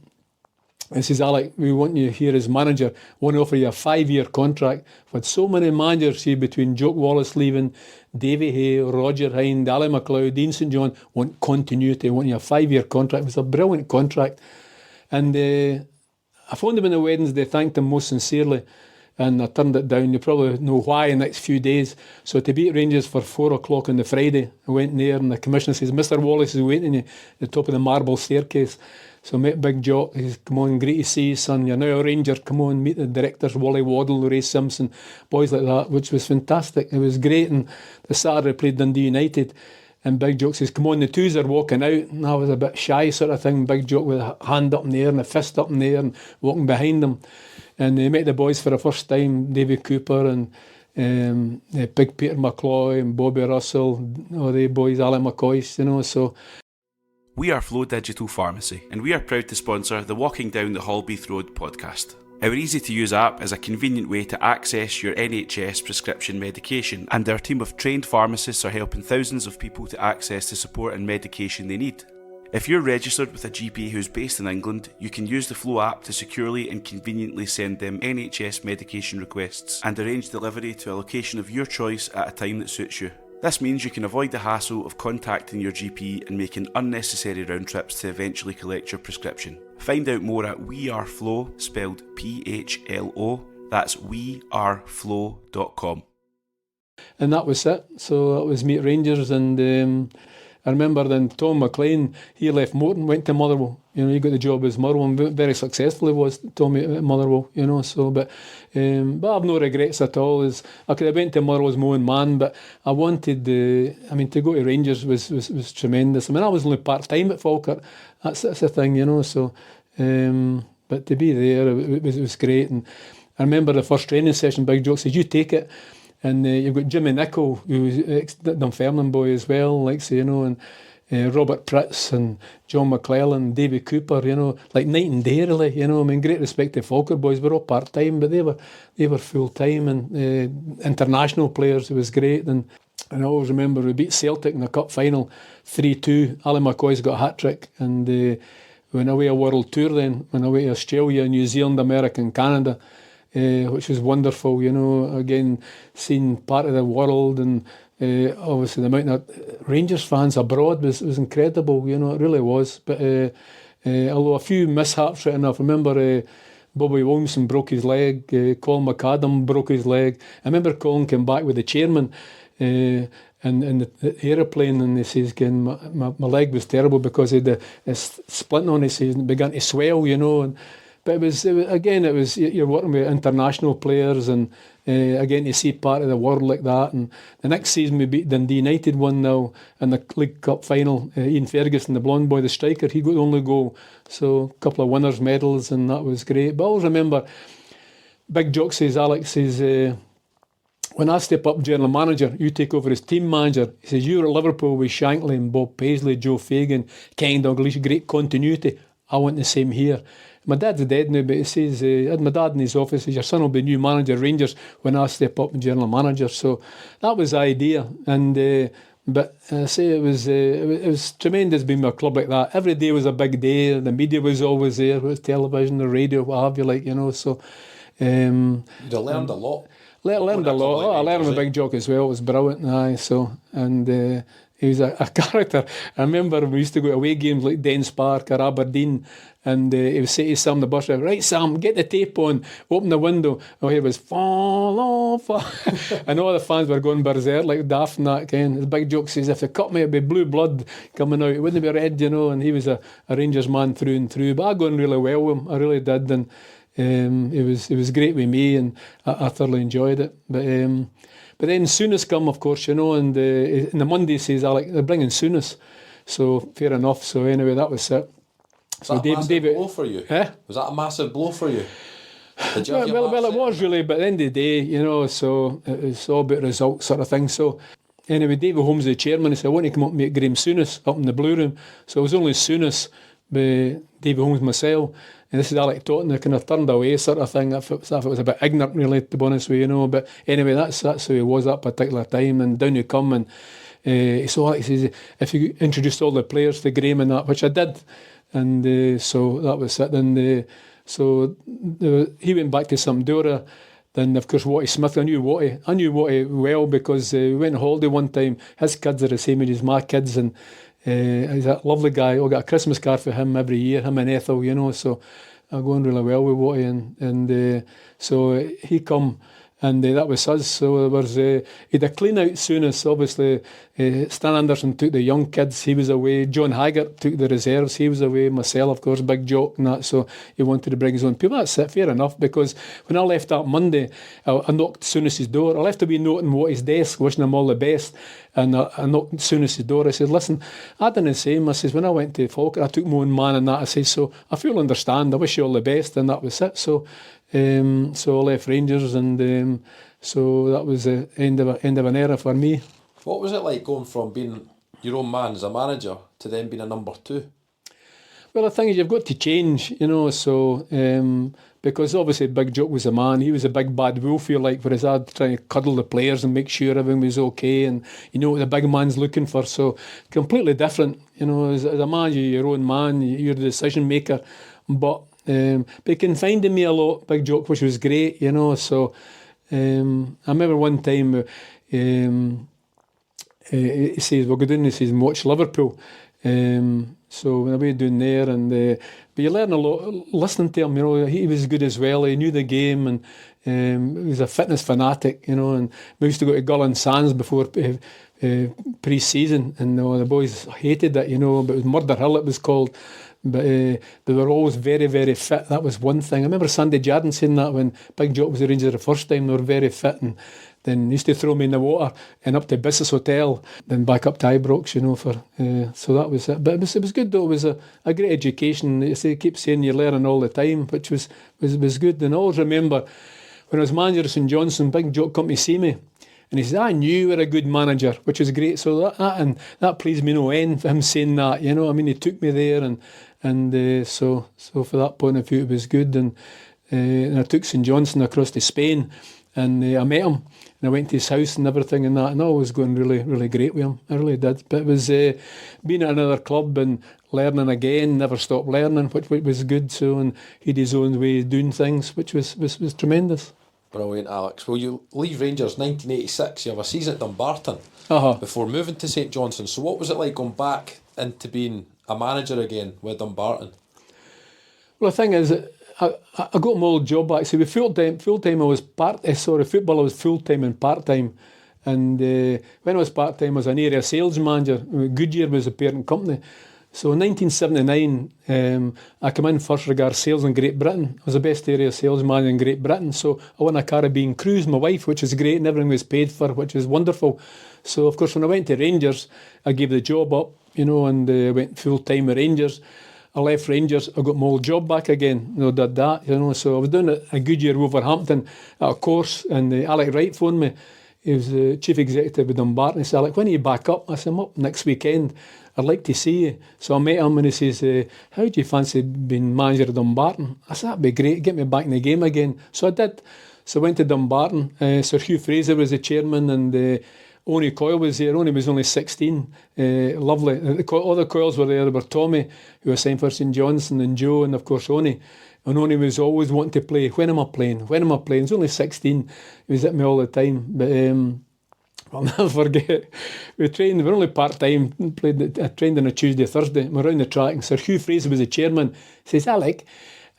And says, Alec, we want you here as manager. We want to offer you a 5-year contract. We've had so many managers here between Jock Wallace leaving, Davy Hay, Roger Hind, Ali MacLeod, Dean St John, want continuity. Want you a 5-year contract. It was a brilliant contract. And I phoned him on the Wednesday, thanked him most sincerely, and I turned it down. You probably know why in the next few days. So to be at Rangers for 4 o'clock on the Friday, I went there and the commissioner says, Mr. Wallace is waiting you at the top of the marble staircase. So I met Big Jock. He says, come on, great to see you, son. You're now a Ranger. Come on, meet the directors, Wally Waddle, Ray Simpson, boys like that, which was fantastic. It was great. And the Saturday I played Dundee United. And Big Jock says, come on, the twos are walking out. And I was a bit shy sort of thing. Big Jock with a hand up in the air and a fist up in the air and walking behind them. And they met the boys for the first time, David Cooper and Big Peter McCloy and Bobby Russell, all the boys, Alec McCoy, you know, so... We are Flow Digital Pharmacy, and we are proud to sponsor the Walking Down the Holbeath Road podcast. Our easy-to-use app is a convenient way to access your NHS prescription medication, and our team of trained pharmacists are helping thousands of people to access the support and medication they need. If you're registered with a GP who's based in England, you can use the Flow app to securely and conveniently send them NHS medication requests and arrange delivery to a location of your choice at a time that suits you. This means you can avoid the hassle of contacting your GP and making unnecessary round trips to eventually collect your prescription. Find out more at weareflow, spelled PHLO, that's weareflow.com. And that was it. So that was me at Rangers, and I remember then Tom McLean, he left Morton, went to Motherwell. You know, he got the job as Motherwell, and very successful he was, Tommy at Motherwell, you know, so, but I've no regrets at all. I could have went to Motherwell as my own man, but I wanted, to go to Rangers was tremendous. I mean, I was only part-time at Falkirk, that's the thing, you know, so, but to be there, it was great. And I remember the first training session, Big Jock said, you take it. And you've got Jimmy Nichol, who's ex-Dunfermline boy as well, like, you know, and Robert Pritz and John McClellan, David Cooper, you know, like night and day, really, you know. I mean, great respect to Falkirk boys. We're all part-time, but they were full-time, and international players. It was great. And I always remember we beat Celtic in the cup final 3-2. Ali McCoy's got a hat-trick, and we went away a world tour then, went away to Australia, New Zealand, America and Canada. Which was wonderful, you know, again, seeing part of the world, and obviously the amount of Rangers fans abroad was incredible, you know, it really was. But although a few mishaps right enough, I remember Bobby Williamson broke his leg, Colin McAdam broke his leg. I remember Colin came back with the chairman and the aeroplane, and he says, again, my leg was terrible because he had a splint on it, so it began to swell, you know. But it was you're working with international players, and again, to see part of the world like that. And the next season we beat Dundee United 1-0 in the League Cup final. Ian Ferguson, the blonde boy, the striker, he got the only goal. So a couple of winners' medals, and that was great. But I always remember, Big Jock says, Alex says, when I step up general manager, you take over as team manager. He says, you were at Liverpool with Shankly and Bob Paisley, Joe Fagan, Ken Dalglish, great continuity. I want the same here. My dad's dead now, but he says, I had my dad in his office, says, your son will be new manager of Rangers when I step up and general manager. So that was the idea. And but I say it was tremendous being with a club like that. Every day was a big day. The media was always there, with television, the radio, what have you, like, you know. So you'd have learned a lot. Learned a lot. I learned with Big Jock as well. It was brilliant. Aye, so, and he was a character. I remember we used to go to away games like Dens Park or Aberdeen, and he would say to Sam the bus driver, right, Sam, get the tape on, open the window. Oh, he was fall off. And all the fans were going berserk like daft and that kind. The Big Jock says, if they cut me, it'd be blue blood coming out. It wouldn't be red, you know. And he was a Rangers man through and through. But I got on really well with him. I really did. And it was great with me, and I thoroughly enjoyed it. But then Souness come, of course, you know, and the Monday says, Alec, they're bringing Souness. So fair enough. So anyway, that was it. Was that a massive blow for you? Eh? Was that a massive blow for you? Did you have your Well, heart it set was on really, but at the end of the day, you know, so it was all about results sort of thing. So anyway, David Holmes, the chairman, he said, I want to come up and meet Graham Souness up in the Blue Room. So it was only Souness, David Holmes, myself, and this is Alex Totten. I kind of turned away sort of thing. I thought it was a bit ignorant, really, to be honest with you, you know. But anyway, that's who he was that particular time. And down you come, and so Alex says, if you introduced all the players to Graham and that, which I did. And so that was it. And so he went back to Sampdoria. Then, of course, Watty Smith. I knew Watty well because we went on holiday one time. His kids are the same age as my kids, and he's a lovely guy. I got a Christmas card for him every year, him and Ethel, you know. So I go on really well with Watty, and so he come. And that was us. So there was he had a clean out Souness. Obviously, Stan Anderson took the young kids. He was away. John Haggart took the reserves. He was away. Myself, of course, Big Jock and that. So he wanted to bring his own people. That's it. Fair enough. Because when I left that Monday, I knocked Souness's door. I left a wee note on Watty's desk, wishing him all the best. And I knocked Souness's door. I said, listen, I done the same. I says, when I went to Falkirk, I took my own man and that. I said, so I feel understand. I wish you all the best. And that was it. So I left Rangers, and so that was the end of an era for me. What was it like going from being your own man as a manager to then being a number two? Well, the thing is, you've got to change, you know, so because obviously Big Jock was a man. He was a big bad wolf, you like, whereas I'd try to cuddle the players and make sure everything was okay, and you know what the big man's looking for. So completely different, you know, as a man, you're your own man, you're the decision maker, but he confided in me a lot, Big Jock, which was great, you know. So I remember one time he says, we'll go down, he says, and watch Liverpool. So when I went down there, and but you learn a lot listening to him, you know. He was good as well. He knew the game, and he was a fitness fanatic, you know. And we used to go to Gullen Sands before pre-season, and the boys hated it, you know. But it was Murder Hill, it was called. But they were always very, very fit. That was one thing. I remember Sandy Jardine saying that when Big Jock was the Rangers the first time. They were very fit, and then he used to throw me in the water and up to Business Hotel, then back up to Ibrox, you know. So that was it. But it was good though. It was a great education. They keep saying you're learning all the time, which was good. And I always remember when I was manager of St Johnstone, Big Jock come to see me. And he says, I knew you were a good manager, which was great. So that pleased me no end for him saying that, you know. I mean, he took me there, and so for that point of view, it was good. And I took St Johnstone across to Spain, and I met him, and I went to his house and everything and that, and all was going really, really great with him. I really did. But it was being at another club and learning again, never stopped learning, which was good. So, and he had his own way of doing things, which was tremendous. Brilliant, Alex. Well, you leave Rangers 1986. You have a season at Dumbarton before moving to St Johnstone. So what was it like going back into being a manager again with Dumbarton? Well, the thing is, I got my old job back. See, with full time I was football I was full time and part time. And when I was part time, I was an area sales manager. Goodyear was the parent company. So in 1979, I came in first regard sales in Great Britain. I was the best area sales manager in Great Britain. So I won a Caribbean cruise, my wife, which is great, and everything was paid for, which was wonderful. So, of course, when I went to Rangers, I gave the job up, you know, and went full-time with Rangers. I left Rangers, I got my old job back again, you know, did that, you know. So I was doing a Goodyear Wolverhampton at a course, and Alec Wright phoned me. He was the chief executive with Dumbarton. He said, Alec, when are you back up? I said, I'm up next weekend. I'd like to see you. So I met him, and he says, how do you fancy being manager of Dumbarton? I said, that'd be great, get me back in the game again. So I did. So I went to Dumbarton. Sir Hugh Fraser was the chairman, and Oney Coyle was there. Oney was only 16. Lovely. All the Coyles were there. There were Tommy, who was signed for St Johnstone, and Joe, and of course Oney. And Oney was always wanting to play. When am I playing? When am I playing? He was only 16. He was at me all the time. But I'll never forget. We trained. We were only part-time. I trained on a Tuesday, Thursday. We're around the track, and Sir Hugh Fraser was the chairman. He says, Alec,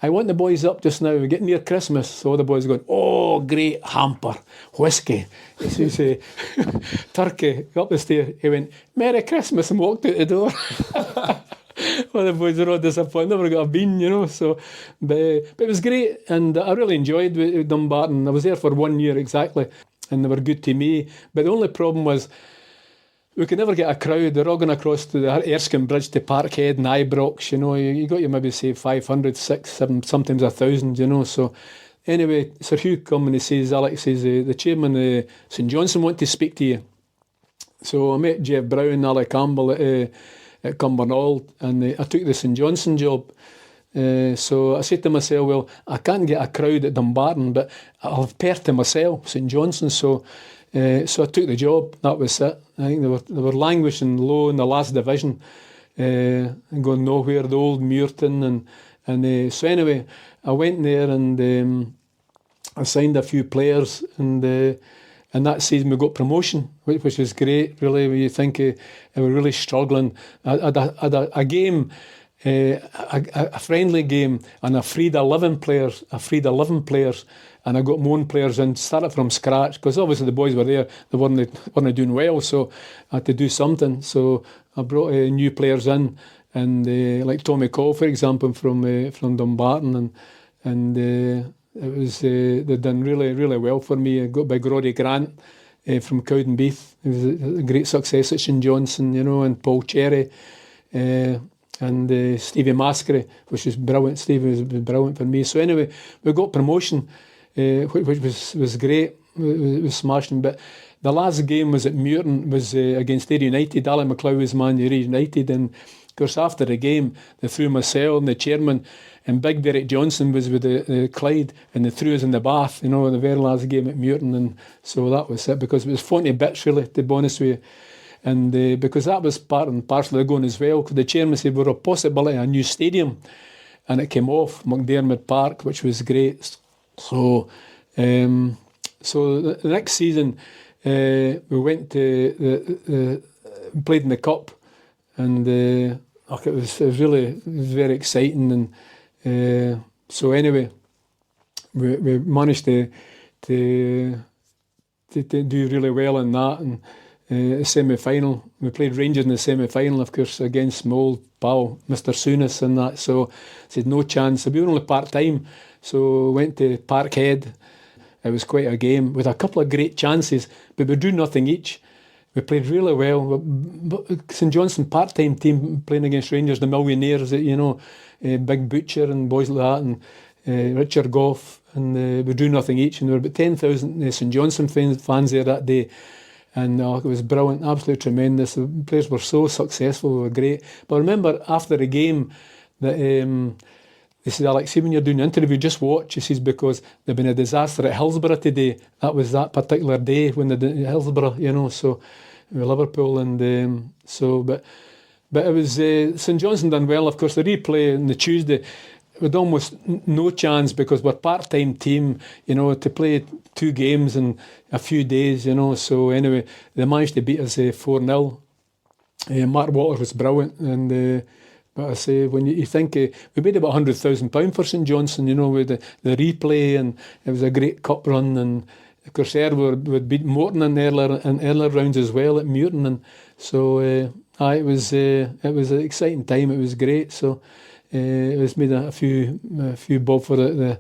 I want the boys up just now. We're getting near Christmas. So all the boys are going, oh, great hamper, whiskey. He says, turkey, up the stair. He went, Merry Christmas, and walked out the door. Well, the boys were all disappointed. Never got a bean, you know. So, but it was great, and I really enjoyed with Dumbarton. I was there for 1 year exactly, and they were good to me. But the only problem was we could never get a crowd. They're all going across to the Erskine Bridge to Parkhead and Ibrox, you know. You got you maybe say 500, 600, 700, sometimes 1,000, you know. So anyway, Sir Hugh come and he says, Alex says, the chairman St Johnstone want to speak to you. So I met Jeff Brown, Alec Campbell at Cumbernauld, and I took the St Johnstone job. So I said to myself, well, I can't get a crowd at Dumbarton, but I'll have Perth to myself, St Johnstone. So I took the job. That was it. I think they were languishing low in the last division, and going nowhere. The old Muirton and so anyway, I went there and I signed a few players and that season we got promotion, which was great. Really, when you think we were really struggling. I had a game. A friendly game, and I freed 11 players, and I got my own players in, started from scratch, because obviously the boys were there, they weren't doing well, so I had to do something. So I brought new players in, and like Tommy Cole, for example, from Dumbarton, and it was they done really, really well for me. I got by Roddy Grant from Cowdenbeath. It was a great success at St Johnstone, you know, and Paul Cherry. And Stevie Maskery, which was brilliant. Stevie was brilliant for me. So anyway, we got promotion, which was great. It was smashing. But the last game was at Muirton, was against Ayr United. Alan McLeod was man Ayr United. And of course, after the game, they threw myself and the chairman, and Big Derek Johnson was with the Clyde, and they threw us in the bath, you know, the very last game at Muirton. And so that was it, because it was 40 bits, really, to be honest with you. And because that was part and parcel of going as well, because the chairman said we were a possibility of a new stadium, and it came off McDermott Park, which was great. So the next season we went to played in the cup, and it was very exciting. And so anyway, we managed to do really well in that. And semi-final, we played Rangers in the semi-final, of course, against my old pal Mr Souness and that. So I said no chance. So we were only part-time, so went to Parkhead. It was quite a game with a couple of great chances, but we drew nothing each. We played really well. But St Johnstone part-time team playing against Rangers, the Millionaires, you know, Big Butcher and boys like that, and Richard Goff, and we drew nothing each. And there were about 10,000 St Johnstone fans there that day. And it was brilliant, absolutely tremendous. The players were so successful, they were great. But I remember after the game that they said, Alex, see when you're doing the interview, just watch. He says, because there's been a disaster at Hillsborough today. That was that particular day when they did Hillsborough, you know, so with Liverpool. And but it was St Johnstone done well. Of course, the replay on the Tuesday, with almost no chance, because we're part-time team, you know, to play 2 games in a few days, you know. So anyway, they managed to beat us 4-0. Mark Waters was brilliant, and but I say, when you think we made about £100,000 for St Johnstone, you know, with the replay, and it was a great cup run. And of course, Ayr would beat Morton in earlier rounds as well at Muirton, and so it was an exciting time. It was great. So. It was made a few bob for the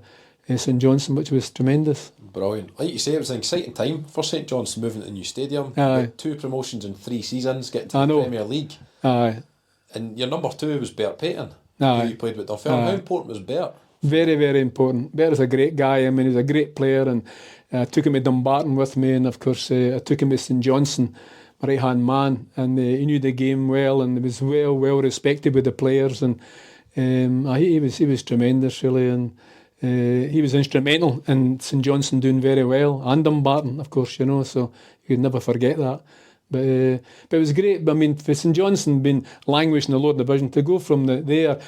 St Johnstone, which was tremendous. Brilliant. Like you say, it was an exciting time for St Johnstone moving to a new stadium. Aye. 2 promotions in 3 seasons, getting to the Premier League. Aye. And your number 2 was Bert Payton, Aye. who you played with Dunfermline. How important was Bert? Very, very important. Bert was a great guy. I mean, he was a great player, and I took him to Dumbarton with me, and of course I took him to St Johnstone, my right-hand man, and he knew the game well, and he was well respected with the players, and he was tremendous, really, and he was instrumental in St Johnstone doing very well, and Dumbarton, of course, you know, so you could never forget that. But it was great. I mean, for St Johnstone being languishing in the lower division, to go from there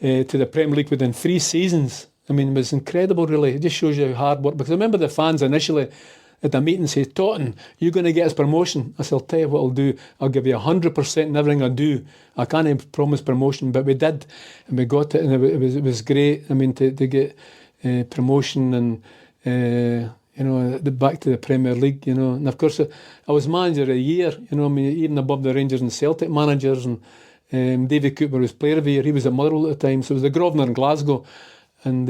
to the Premier League within 3 seasons, I mean, it was incredible, really. It just shows you how hard work. Because I remember the fans initially at the meeting said, Totten, you're going to get us promotion. I said, I'll tell you what I'll do. I'll give you 100% in everything I do. I can't promise promotion, but we did. And we got it, and it was great. I mean, to get promotion and, you know, back to the Premier League, you know. And of course, I was manager of the year, you know, I mean, even above the Rangers and Celtic managers. And David Cooper was player of the year. He was at Motherwell at the time. So it was the Grosvenor in Glasgow. And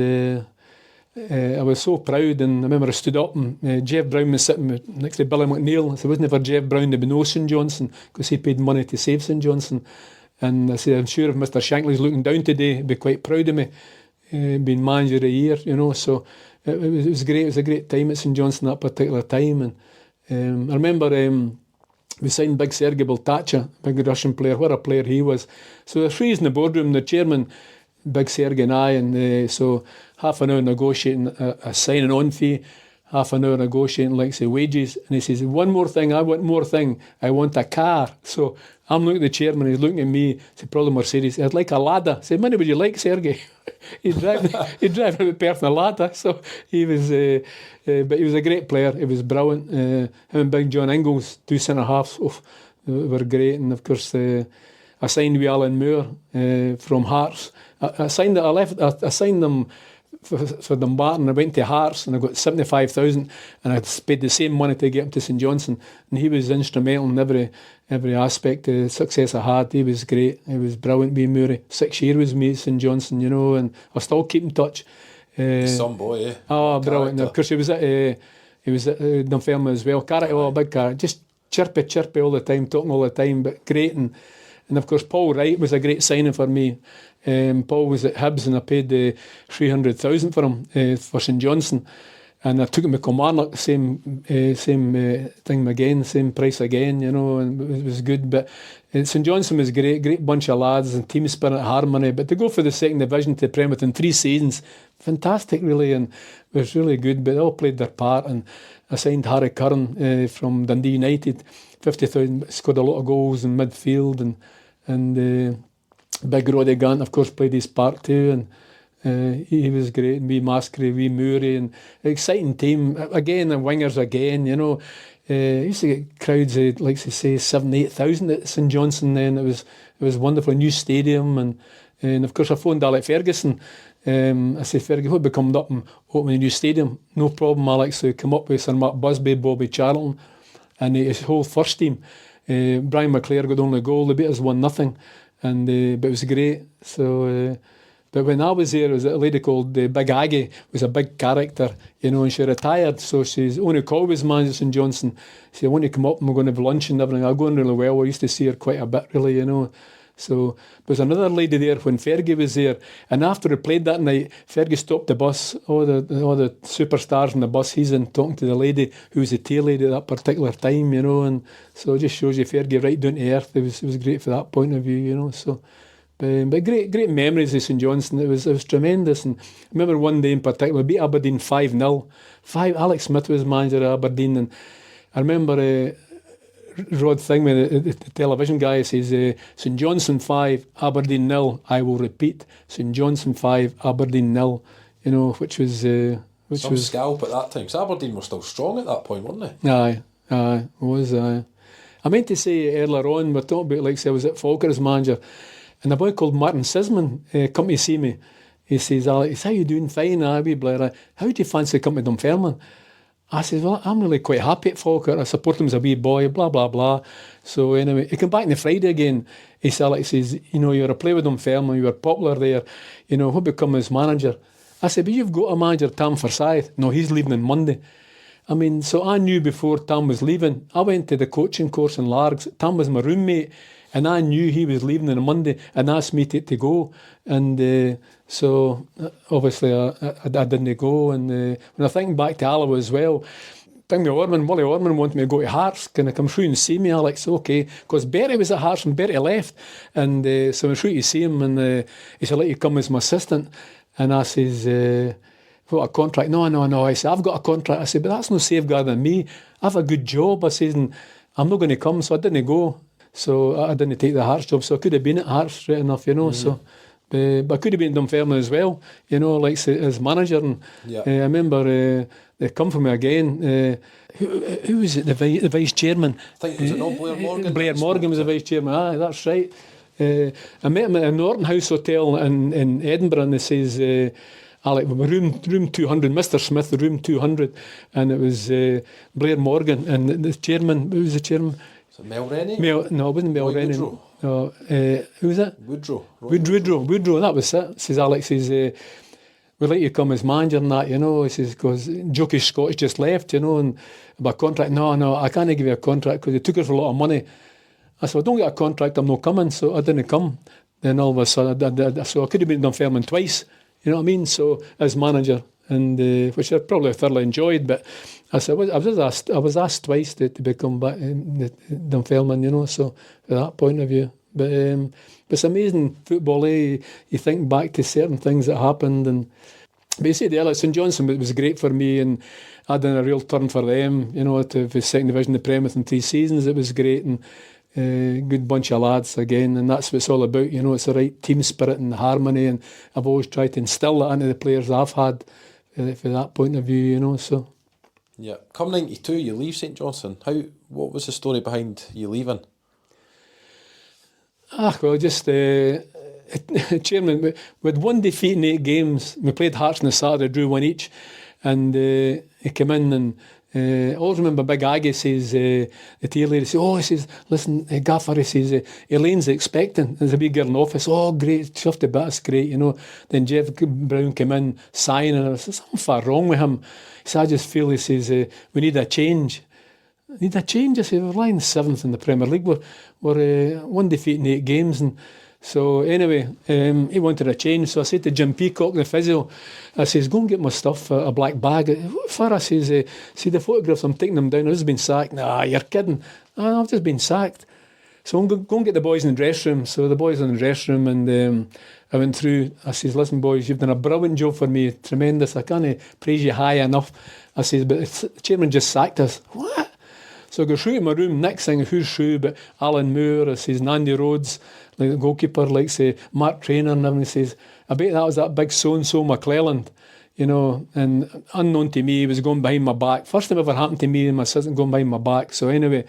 I was so proud, and I remember I stood up and Jeff Brown was sitting next to Billy McNeil. I said, wasn't it for Jeff Brown there'd be no St Johnson, because he paid money to save St Johnson. And I said, I'm sure if Mr Shankly's looking down today, he'd be quite proud of me, being manager of the year, you know. So it was great. It was a great time at St Johnson that particular time. And I remember we signed big Sergei Boltacha, big Russian player. What a player he was. So the three in the boardroom, the chairman, big Sergei and I, and so half an hour negotiating a signing on fee, half an hour negotiating, like, say, wages. And he says, one more thing, I want a car. So I'm looking at the chairman, he's looking at me, it's probably Mercedes. I'd like a ladder. I said, money would you like, Sergei? he'd drive a personal ladder. So he was, but he was a great player. He was brilliant. Him and big John Ingalls, 2 centre halves, were great. And of course, I signed with Alan Moore from Hearts. I signed them for Dumbarton. I went to Hearts and I got 75,000, and I paid the same money to get him to St Johnson. And he was instrumental in every aspect of the success I had. He was great. He was brilliant being Murray. 6 years with me at St Johnson, you know, and I still keep in touch. Some boy, eh? Oh, brilliant. Of course, he was at Dunfermline as well. Character, a big character. Just chirpy all the time, talking all the time, but great. And of course, Paul Wright was a great signing for me. Paul was at Hibs, and I paid 300,000 for him for St Johnson, and I took him to Kilmarnock, same thing again, same price again, you know, and it was good. But St Johnson was great bunch of lads and team spirit, harmony. But to go for the second division to Premier in 3 seasons, fantastic really, and it was really good. But they all played their part, and I signed Harry Curran from Dundee United, 50,000, scored a lot of goals in midfield, and big Roddy Gant, of course, played his part too, and he was great. And wee Maskery, wee Murray, and exciting team. Again, the wingers again, you know. Used to get crowds of, like to say, 7,000-8,000 at St Johnson then. It was wonderful, new stadium, and of course I phoned Alex Ferguson. I said, Fergie, what be coming up and opening a new stadium? No problem, Alex. So he come up with Sir Mark Busby, Bobby Charlton, and his whole first team. Brian McClare got the only goal. They beat us 1-0. And but it was great. So, but when I was there, there was a lady called Big Aggie, was a big character, you know, and she retired. So she's only called was manager St Johnson. She said, I want to come up and we're going to have lunch and everything. I'm going really well. I used to see her quite a bit, really, you know. So there was another lady there when Fergie was there, and after we played that night, Fergie stopped the bus, all the superstars in the bus, he's in talking to the lady who was the tail lady at that particular time, you know, and so it just shows you Fergie right down to earth. It was great for that point of view, you know. So but great memories of St Johnson. It was tremendous. And I remember one day in particular, we beat Aberdeen 5-0. Alex Smith was manager of Aberdeen, and I remember Rod Thingman, the television guy, says St Johnson 5, Aberdeen 0. I will repeat, St Johnson 5, Aberdeen 0. You know, which was scalp at that time. So Aberdeen were still strong at that point, weren't they? Aye, it was. I meant to say earlier on, we're talking about, like, say, I was at Falkirk as manager, and a boy called Martin Sisman come to see me. He says, Alex, how you doing? Fine, wee Blair. How do you fancy coming to Dunfermline? I said, well, I'm really quite happy at Falkirk. I support him as a wee boy, blah, blah, blah. So anyway, he came back on the Friday again. He said, Alex says, you know, you're a player with Dunfermline, you were popular there. You know, what become his manager? I said, but you've got a manager, Tam Forsyth. No, he's leaving on Monday. I mean, so I knew before Tam was leaving. I went to the coaching course in Largs. Tam was my roommate, and I knew he was leaving on Monday and asked me to go. And so obviously I didn't go. And when I think back to Alloa as well, Wally Orman wanted me to go to Hearts. Can I come through and see me, Alex? Okay. Because Bertie was at Hearts and Bertie left. And so I went through to see him, and he said, let you come as my assistant. And I says, what, a contract? No. I said, I've got a contract. I said, but that's no safeguarding me. I have a good job. I said, and I'm not going to come. So I didn't go. So I didn't take the Hearts job. So I could have been at Hearts straight enough, you know. Mm-hmm. So, but I could have been in Dunfermline as well, you know, like as manager. And I remember they come for me again. Who was it? The vice chairman? I think it was not Blair Morgan. Blair Morgan was the vice chairman. Aye, that's right. I met him at a Norton House Hotel in Edinburgh, and he says, Alec, room 200, Mr. Smith, room 200, and it was Blair Morgan, and the chairman, who was the chairman? Was it Mel Rennie? No, it wasn't Mel Rennie. No, who was it? Woodrow. Woodrow, that was it. Says Alex, says, we'd like you to come as manager and that, you know. He says, because Jokey Scott's just left, you know, and my contract, no, I can't give you a contract because they took us for a lot of money. I said, I don't get a contract, I'm not coming, so I didn't come. Then all of a sudden, so I could have been Dunfermline twice, you know what I mean? So as manager, and which I probably thoroughly enjoyed, but I said I was asked twice to become back in Dunfermline, you know. So from that point of view, but it's amazing football. You think back to certain things that happened, and but you see the Alex St Johnstone, it was great for me, and I done a real turn for them, you know, to the second division, the Premier within 3 seasons. It was great, and good bunch of lads again, and that's what it's all about, you know. It's the right team spirit and harmony, and I've always tried to instill that into the players I've had from that point of view, you know. So yeah, come 92, you leave St Johnstone. What was the story behind you leaving? Well, just chairman, with 1 defeat in 8 games. We played Hearts on the Saturday, drew 1 each, and he came in, and I always remember Big Aggie says, the tea lady says, he says, listen, Gaffer, he says, Elaine's expecting. There's a wee girl in the office. Oh, great, chuffed a bit, that's great, you know. Then Jeff Brown came in, sighing, and I said, something far wrong with him. He said, I just feel, he says, we need a change. Need a change? I said, we're lying 7th in the Premier League. We're 1 defeat in 8 games, and so anyway, he wanted a change. So I said to Jim Peacock, the physio, I says, go and get my stuff, a black bag. What for? I says, see the photographs, I'm taking them down. I've just been sacked. Nah, you're kidding. I've just been sacked. So I'm going to get the boys in the dressing room. So the boys in the dressing room, and I went through. I says, listen, boys, you've done a brilliant job for me, tremendous. I can't praise you high enough. I says, but the chairman just sacked us. What? So I go through to my room, next thing, who's through but Alan Moore, I says, Nandy Rhodes, like the goalkeeper, like say, Mark Traynor, and everything. Says, I bet that was that big so-and-so McClelland, you know, and unknown to me, he was going behind my back. First time ever happened to me, and my assistant going behind my back. So anyway,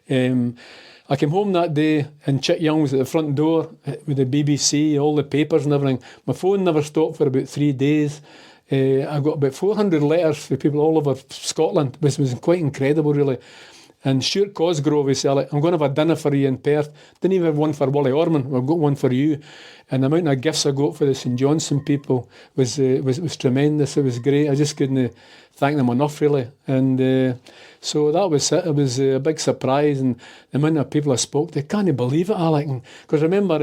I came home that day, and Chick Young was at the front door with the BBC, all the papers and everything. My phone never stopped for about 3 days. I got about 400 letters from people all over Scotland, which was quite incredible, really. And Stuart Cosgrove, he said, I'm going to have a dinner for you in Perth. Didn't even have one for Wally Orman. I've got one for you. And the amount of gifts I got for the St Johnstone people was tremendous. It was great. I just couldn't thank them enough, really. And so that was it. It was a big surprise. And the amount of people I spoke to, can't believe it, Alec. Because I remember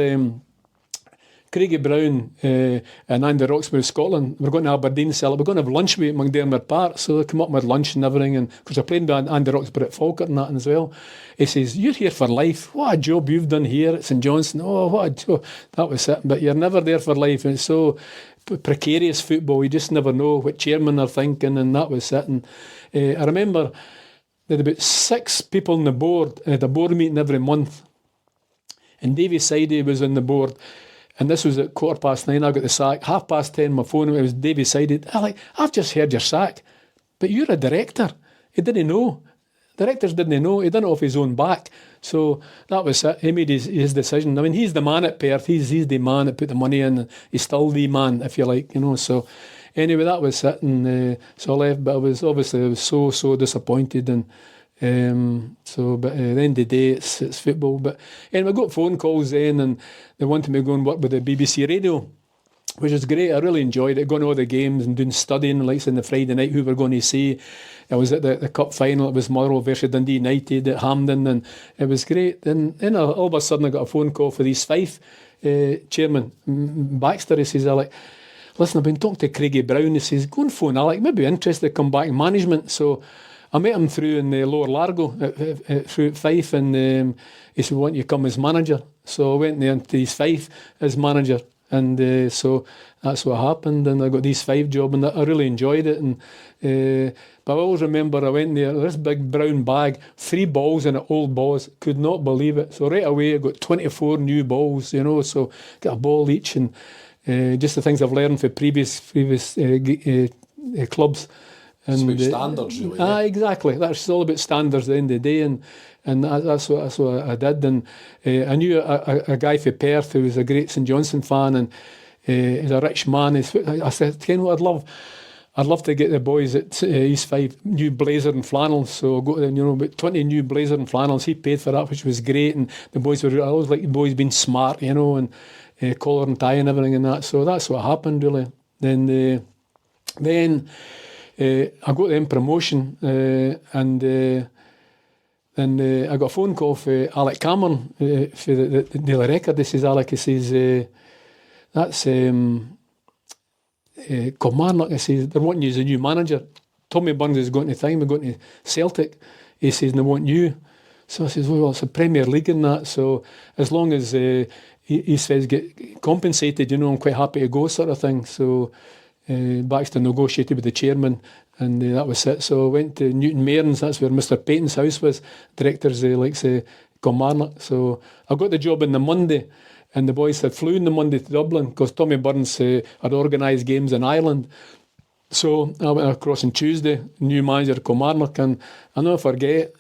Craigie Brown and Andy Roxburgh, Scotland, we're going to Aberdeen, we're going to have lunch with McDermott Park, so they come up with lunch and everything, and because I played with Andy Roxburgh at Falkirk and that as well. He says, you're here for life, what a job you've done here at St Johnstone, what a job, that was it, but you're never there for life, and it's so precarious football, you just never know what chairmen are thinking, and that was it. And I remember there had about 6 people on the board, at a board meeting every month, and Davy Sidey was on the board. And this was at 9:15, I got the sack. 10:30, my phone, it was Davy Sidey. I've just heard your sack. But you're a director. He didn't know. Directors didn't know. He done it off his own back. So that was it. He made his decision. I mean, he's the man at Perth. He's the man that put the money in. He's still the man, if you like, you know. So anyway, that was it. And so I left. But I was so disappointed. And but at the end of the day, it's football. But anyway, I got phone calls then, and they wanted me to go and work with the BBC Radio, which is great. I really enjoyed it, going to all the games and doing studying, like on the Friday night, who we're going to see. I was at the cup final. It was Motherwell versus Dundee United at Hampden, and it was great. And then all of a sudden, I got a phone call for East Fife chairman Baxter. He says, Alec, listen, I've been talking to Craigie Brown. He says, go and phone Alec, maybe interested to come back in management. So I met him through in the Lower Largo, through at Fife, and he said, why don't you come as manager? So I went there to East Fife as manager, and so that's what happened, and I got the East Fife job, and I really enjoyed it. And but I always remember I went there, this big brown bag, 3 balls in it, old balls, could not believe it. So right away I got 24 new balls, you know, so got a ball each, and just the things I've learned from previous clubs. And it's about standards, really. Yeah. Exactly. That's all about standards at the end of the day, and that's what I did. And I knew a guy from Perth who was a great St Johnstone fan, and he's a rich man. I said, you know what, I'd love to get the boys at East Fife new blazer and flannels. So I got them, you know, about 20 new blazer and flannels. He paid for that, which was great. And the boys I always like the boys being smart, you know, and collar and tie and everything and that. So that's what happened, really. Then Then I got them promotion, and then I got a phone call for Alex Cameron for the Daily Record. He says, Alec, he says, that's Kilmarnock. He says, they're wanting you as a new manager. Tommy Burns is going to time, we're going to Celtic. He says, they want you. So I says, well, it's a Premier League and that, so as long as he says get compensated, you know, I'm quite happy to go, sort of thing. So Baxter negotiated with the chairman, and that was it. So I went to Newton Mearns, that's where Mr. Payton's house was, directors like Kilmarnock. So I got the job on the Monday, and the boys had flew on the Monday to Dublin, because Tommy Burns had organised games in Ireland. So I went across on Tuesday, new manager Kilmarnock, and I'll never forget,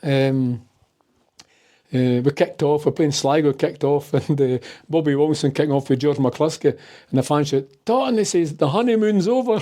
we kicked off, we're playing Sligo, kicked off, and Bobby Wilson kicking off with George McCluskey, and the fan shout, Totten, he says, the honeymoon's over.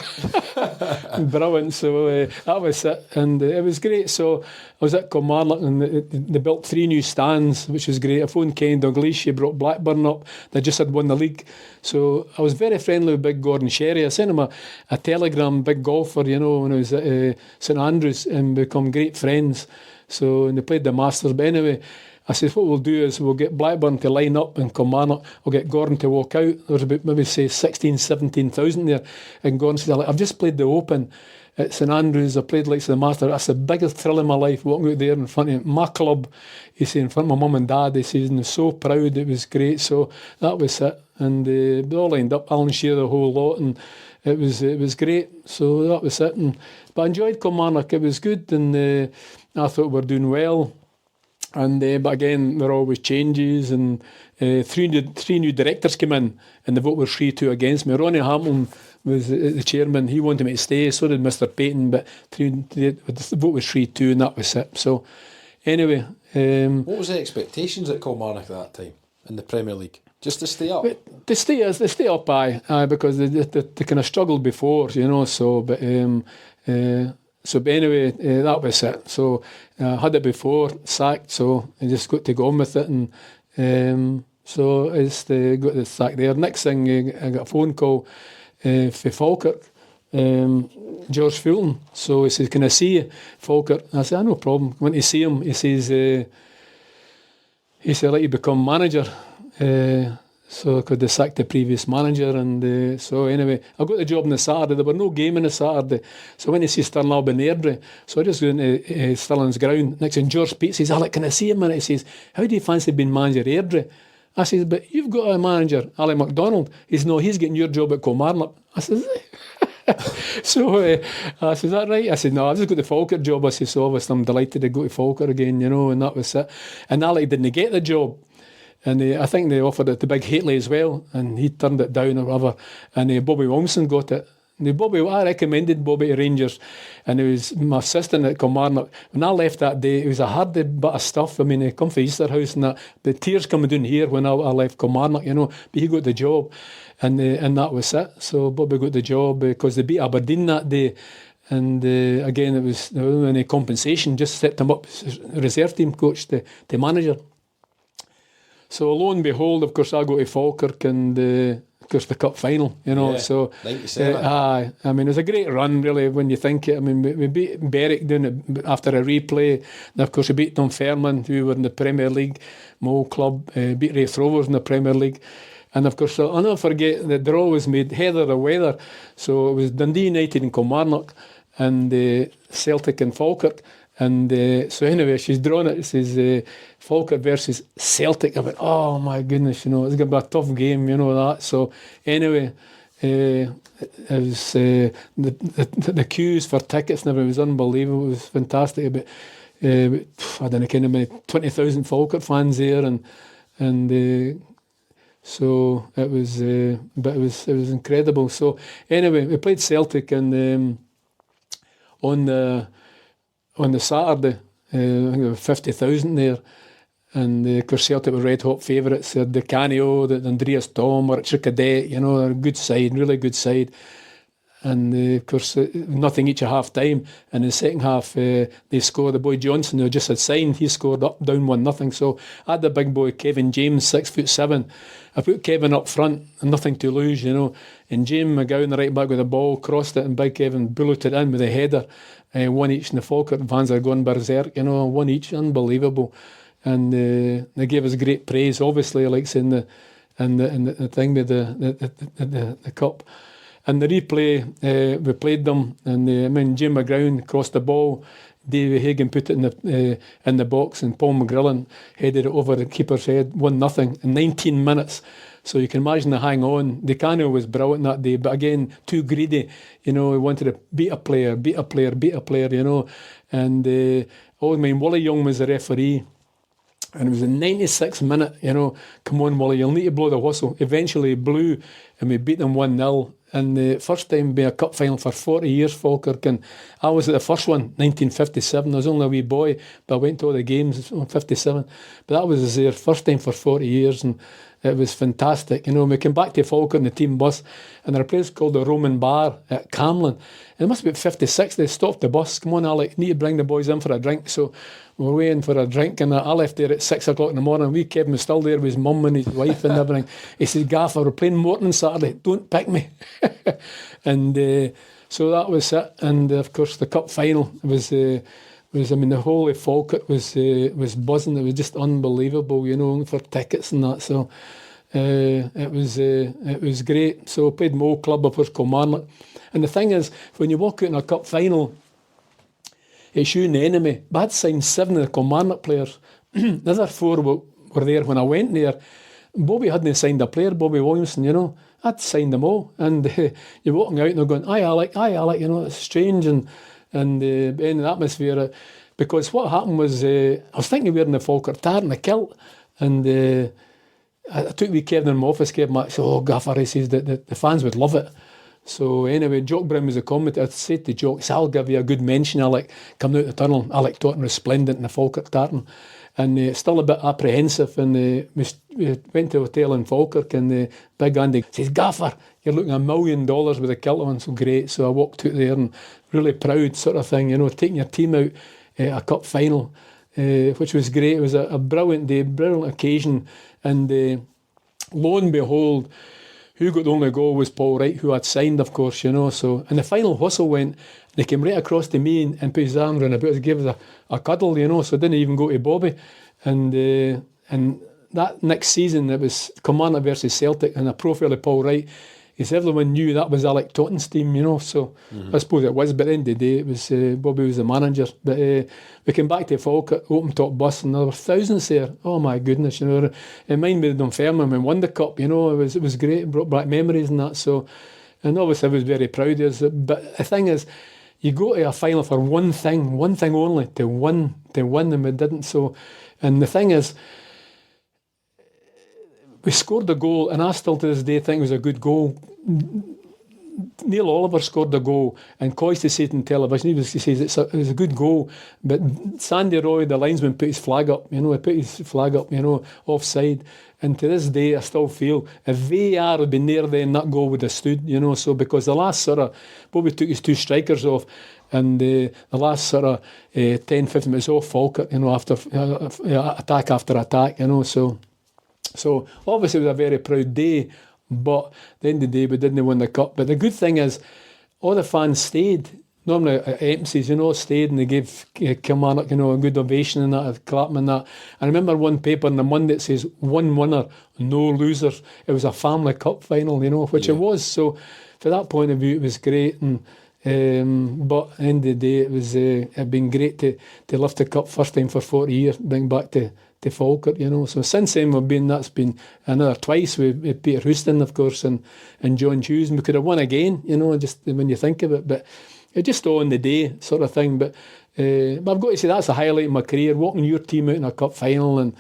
Brilliant. So that was it, and it was great. So I was at Kilmarnock, and they built 3 new stands, which was great. I phoned Kenny Dalglish, he brought Blackburn up, they just had won the league. So I was very friendly with Big Gordon Sherry. I sent him a telegram, big golfer, you know, when I was at St Andrews, and become great friends. So, and they played the Masters. But anyway, I said, what we'll do is we'll get Blackburn to line up in Kilmarnock. We'll get Gordon to walk out. There's about maybe say 16, 17,000 there. And Gordon said, I've just played the Open at St Andrews. I played like the Masters. That's the biggest thrill in my life, walking out there in front of my club. He said, in front of my mum and dad. He says, and I was so proud. It was great. So that was it. And they all lined up. Alan Shearer, the whole lot. And it was great. So that was it. But I enjoyed Kilmarnock. It was good. And I thought we were doing well. And but again, there are always changes, and 3 new directors came in, and the vote was 3-2 against me. Ronnie Hamilton was the chairman; he wanted me to stay. So did Mr. Payton, but the vote was 3-2, and that was it. So anyway, what was the expectations at Kilmarnock at that time in the Premier League? Just to stay up? They stay up, because they kind of struggled before, you know. So, but anyway, that was it. So I had it before, sacked, so I just got to go on with it. And so I just got the sack there. Next thing, I got a phone call for Falkirk, George Fulton. So he says, can I see you, Falkirk? I said, no problem. Went to see him. He says, I'd like you become manager. So I could have sacked the previous manager, and so anyway, I got the job on the Saturday. There were no game on the Saturday, so I went to see Stirling Albion Airdrie. So I just went to Stirling's ground. Next thing, George Pete says, Alec, can I see him? And he says, how do you fancy being manager at Airdrie? I says, but you've got a manager, Alec MacDonald. He says, no, he's getting your job at Kilmarnock. I says, so I said, is that right? I said, no, I just got the Falkirk job. I said, so obviously I'm delighted to go to Falkirk again, you know, and that was it. And Alec didn't get the job. And I think they offered it to Big Hateley as well, and he turned it down or whatever. And Bobby Wilson got it. And I recommended Bobby to Rangers, and he was my assistant at Kilmarnock. When I left that day, it was a hard bit of stuff. I mean, I come from Easter House, and that, the tears coming down here when I left Kilmarnock, you know. But he got the job, and that was it. So Bobby got the job because they beat Aberdeen that day. And again, it was any compensation, just set him up as reserve team coach to manager. So lo and behold, of course, I go to Falkirk, and of course the cup final, you know. Yeah, so 97. I mean, it was a great run, really, when you think it. I mean, we beat Berwick doing it after a replay. And of course, we beat Dunfermline, who were in the Premier League, my old club. Beat Raith Rovers in the Premier League. And of course, I'll never forget that draw was made heather or weather. So it was Dundee United and Kilmarnock, and Celtic and Falkirk. And so anyway, she's drawn it. It says Falkirk versus Celtic. I went, oh my goodness, you know, it's going to be a tough game, you know that. So anyway, it was the queues for tickets and everything was unbelievable. It was fantastic. But I don't know, kind of maybe 20,000 Falkirk fans there, and so it was, but it was incredible. So anyway, we played Celtic, and on the Saturday, I think there were 50,000 there, and of course Celtic were red hot favourites. They had the Canio, the Andreas Thom, or Richard Cadet, you know, they're a good side, really good side. And of course, nothing each at half time. And in the second half, they scored. The boy Johnson, who just had signed, he scored up, down 1-0. So I had the big boy Kevin James, 6'7". I put Kevin up front, and nothing to lose, And James McGowan, the right back with the ball, crossed it, and big Kevin bulleted in with a header. One each in the Falkirk fans are going berserk, one each, unbelievable. And they gave us great praise, obviously, like saying the thing with the cup. And the replay, we played them, and Jim McGowan crossed the ball. Davy Hagan put it in the box, and Paul McGrillen headed it over the keeper's head, 1-0 in 19 minutes. So you can imagine the hang on. Decano was brilliant that day, but again, too greedy. He wanted to beat a player. And Wally Young was the referee. And it was the 96th minute, come on, Wally, you'll need to blow the whistle. Eventually he blew, and we beat them 1-0. And the first time being a cup final for 40 years, Falkirk. And I was at the first one, 1957. I was only a wee boy, but I went to all the games, 57. But that was their first time for 40 years, and it was fantastic. We came back to Falkirk in the team bus, and there was a place called the Roman Bar at Camlin. And it must be 56. They stopped the bus. Come on, Alec, need to bring the boys in for a drink. So we were waiting for a drink, and I left there at 6 o'clock in the morning. Wee Kevin was still there with his mum and his wife and everything. He said, Gaffer, we're playing Morton Saturday. Don't pick me. And so that was it. And of course, the cup final was the whole of Falkirk was buzzing. It was just unbelievable, for tickets and that. So it was great. So I played my old club up at Kilmarnock. And the thing is, when you walk out in a cup final, it's you and the enemy. But I'd signed 7 of the Kilmarnock players. The other 4 were there when I went there. Bobby hadn't signed a player, Bobby Williamson, I'd signed them all. And you're walking out and they're going, aye Alec, it's strange. And in the atmosphere, because what happened was, I was thinking we were in the Falkirk Tartan, a kilt, and I took wee Kevin in my office, Kevin, I said, Gaffer, he says that the fans would love it. So anyway, Jock Brown was the commentator. I said to Jock, I'll give you a good mention, Alec, coming out the tunnel. Alex Totten was splendid in the Falkirk Tartan. And still a bit apprehensive, and we went to a hotel in Falkirk, and Big Andy says, Gaffer, you're looking $1 million with a kilt on, so great. So I walked out there and really proud sort of thing, taking your team out a cup final, which was great. It was a brilliant day, brilliant occasion, and lo and behold, who got the only goal was Paul Wright, who had signed, of course, So, and the final whistle went, and he came right across to me and put his arm around about us, gave us a cuddle, so didn't even go to Bobby. And that next season, it was Kilmarnock versus Celtic, and a profile of Paul Wright. Everyone knew that was Alex Totten's team, So I suppose it was, but at the end of the day, it was Bobby was the manager. But we came back to Falkirk, open top bus, and there were thousands there. Oh my goodness, It reminded me of Dunfermline when we won the cup, It was great, it brought back memories and that. So, and obviously I was very proud of it. But the thing is, you go to a final for one thing only, to win, and we didn't. So, and the thing is, we scored a goal, and I still to this day think it was a good goal. Neil Oliver scored a goal, and Coyce said on television, he says it was a good goal, but Sandy Roy, the linesman, put his flag up, offside. And to this day, I still feel if VAR had been there then, that goal would have stood, So because the last Bobby took his 2 strikers off, and the last 10, 15 minutes off Falkirk, after attack after attack, So obviously it was a very proud day, but at the end of the day we didn't win the cup. But the good thing is, all the fans stayed. Normally at empties, stayed, and they gave Kilmarnock, a good ovation and that, clapping and that. I remember one paper on the Monday that says 1 winner, no losers. It was a family cup final, which it was. So for that point of view, it was great. And but at the end of the day, it'd been great to lift the cup first time for 40 years, bring back to Falkirk, So since then that's been another twice with Peter Houston, of course, and John Hughes, and we could have won again, just when you think of it. But it's just on the day sort of thing. But I've got to say that's a highlight of my career, walking your team out in a cup final, and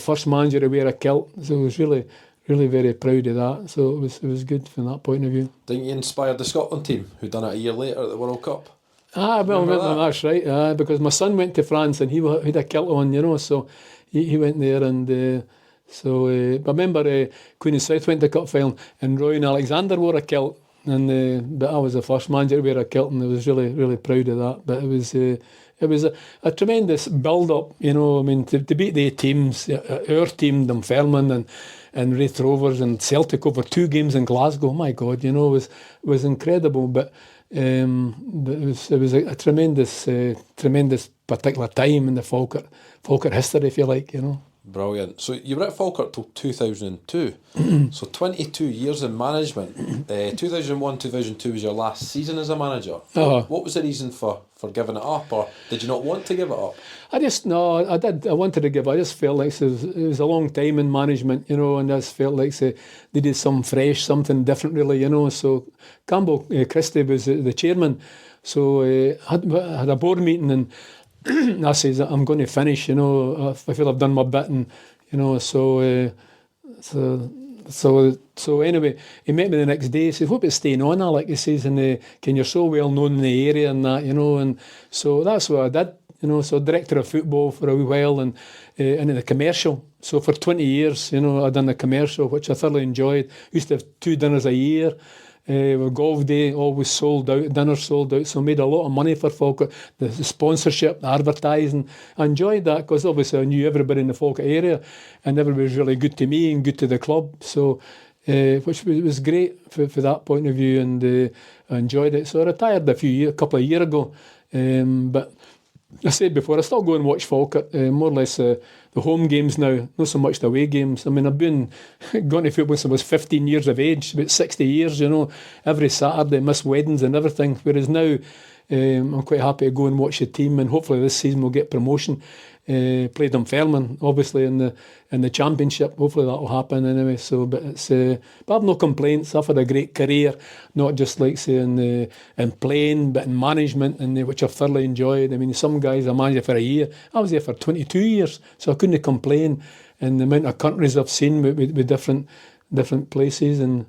first manager to wear a kilt. So I was really very proud of that. So it was good from that point of view. Didn't you inspire the Scotland team, who done it a year later at the World Cup? That's right. Because my son went to France and he had a kilt on, so he went there, and but I remember Queen of South went to the cup final, and Roy and Alexander wore a kilt. And but I was the first manager to wear a kilt, and I was really, really proud of that. But it was a tremendous build-up, you know. I mean, to beat the teams, our team, Dunfermline and Wraith Rovers and Celtic over 2 games in Glasgow. My God, you know, was incredible. But it was a tremendous particular time in the Falkirk history, if you like, you know. Brilliant. So you were at Falkirk till 2002. So 22 years in management. 2001, 2002 was your last season as a manager. What was the reason for giving it up, or did you not want to give it up? I did. I wanted to give it. I just felt like it was a long time in management, you know, and I just felt like they did something different, really, you know. So Campbell Christie was the chairman. So I had a board meeting, and I says, I'm going to finish, you know. I feel I've done my bit, and you know. So anyway, he met me the next day. He says, "What about staying on, Alec?" He says, "And can you're so well known in the area and that, you know." And so that's what I did, you know. So director of football for a wee while, and in the commercial. So for 20 years, you know, I done the commercial, which I thoroughly enjoyed. Used to have 2 dinners a year. Golf day always sold out, dinner sold out, so I made a lot of money for Falkirk. The sponsorship, the advertising, I enjoyed that because obviously I knew everybody in the Falkirk area, and everybody was really good to me and good to the club. So, which was great for that point of view, and I enjoyed it. So I retired a couple of years ago, but I said before, I still go and watch Falkirk, more or less the home games now, not so much the away games. I mean, I've been going to football since I was 15 years of age, about 60 years, you know, every Saturday, miss weddings and everything. Whereas now, I'm quite happy to go and watch the team, and hopefully this season we'll get promotion. Play Dunfermline, obviously, in the championship. Hopefully that will happen anyway. So, but I've no complaints. I've had a great career, not just like saying in playing, but in management, and which I've thoroughly enjoyed. I mean, some guys are manager for a year. I was there for 22 years, so I couldn't complain. And the amount of countries I've seen with different places. And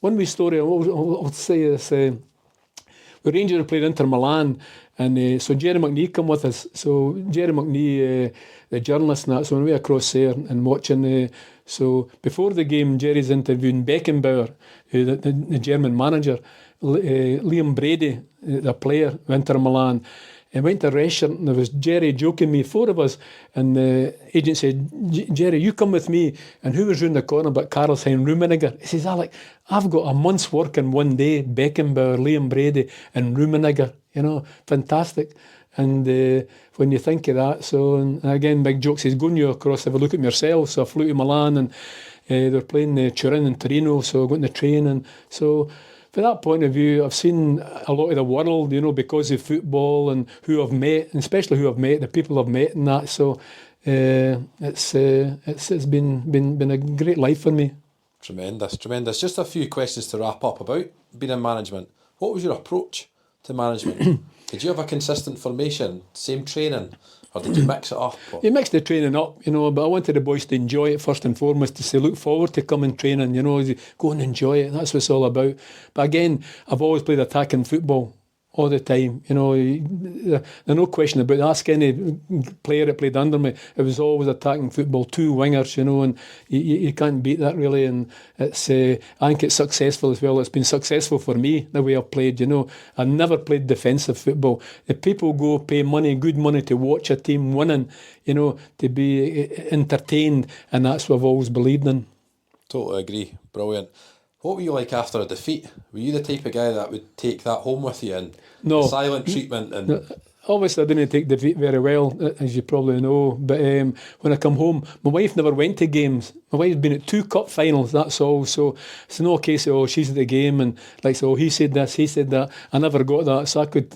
one wee story I'll say is, we Rangers played Inter Milan, and so Jerry McNee come with us. So Jerry McNee, the journalist and that, so we went across there and watching. So before the game, Jerry's interviewing Beckenbauer, the German manager, Liam Brady, the player of Inter Milan. And went to a restaurant, and there was Jerry joking me, 4 of us, and the agent said, "Jerry, you come with me." And who was round the corner but Karl-Heinz Rummenigge? He says, "Alec, I've got a month's work in one day, Beckenbauer, Liam Brady and Rummenigge, you know, fantastic." And when you think of that, so, and again, big joke says, "Go and you across, have a look at them yourself." So I flew to Milan, and they were playing Turin and Torino, so I got on the train, and so from that point of view, I've seen a lot of the world, you know, because of football and who I've met, and especially who I've met, the people I've met and that. So it's been a great life for me. Tremendous. Just a few questions to wrap up about being in management. What was your approach to management? Did you have a consistent formation, same training, or did you mix it up? You mix the training up, you know, but I wanted the boys to enjoy it first and foremost, to say look forward to coming training, you know, go and enjoy it. That's what it's all about. But again, I've always played attacking football all the time, you know. There's no question about it. Ask any player that played under me, it was always attacking football, 2 wingers, you know, and you can't beat that really. And it's I think it's successful as well. It's been successful for me the way I've played, you know. I never played defensive football. If people go pay money, good money, to watch a team winning, you know, to be entertained, and that's what I've always believed in. Totally agree. Brilliant. What were you like after a defeat? Were you the type of guy that would take that home with you, and the silent treatment? And obviously I didn't take defeat very well, as you probably know, but when I come home, my wife never went to games. My wife's been at 2 cup finals, that's all. So it's no case of, she's at the game and like, so he said this, he said that. I never got that, so I could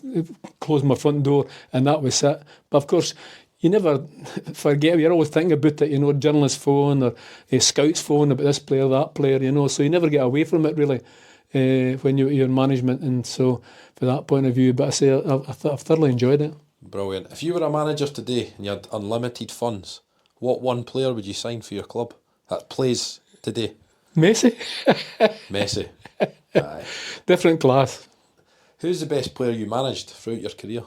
close my front door and that was it. But of course, you never forget, you're always thinking about it, you know, journalist's phone or a scout's phone about this player, that player, you know, so you never get away from it really when you're in management. And so from that point of view, but I say I've thoroughly enjoyed it. Brilliant. If you were a manager today and you had unlimited funds, what one player would you sign for your club that plays today? Messi. Messi. Aye. Different class. Who's the best player you managed throughout your career?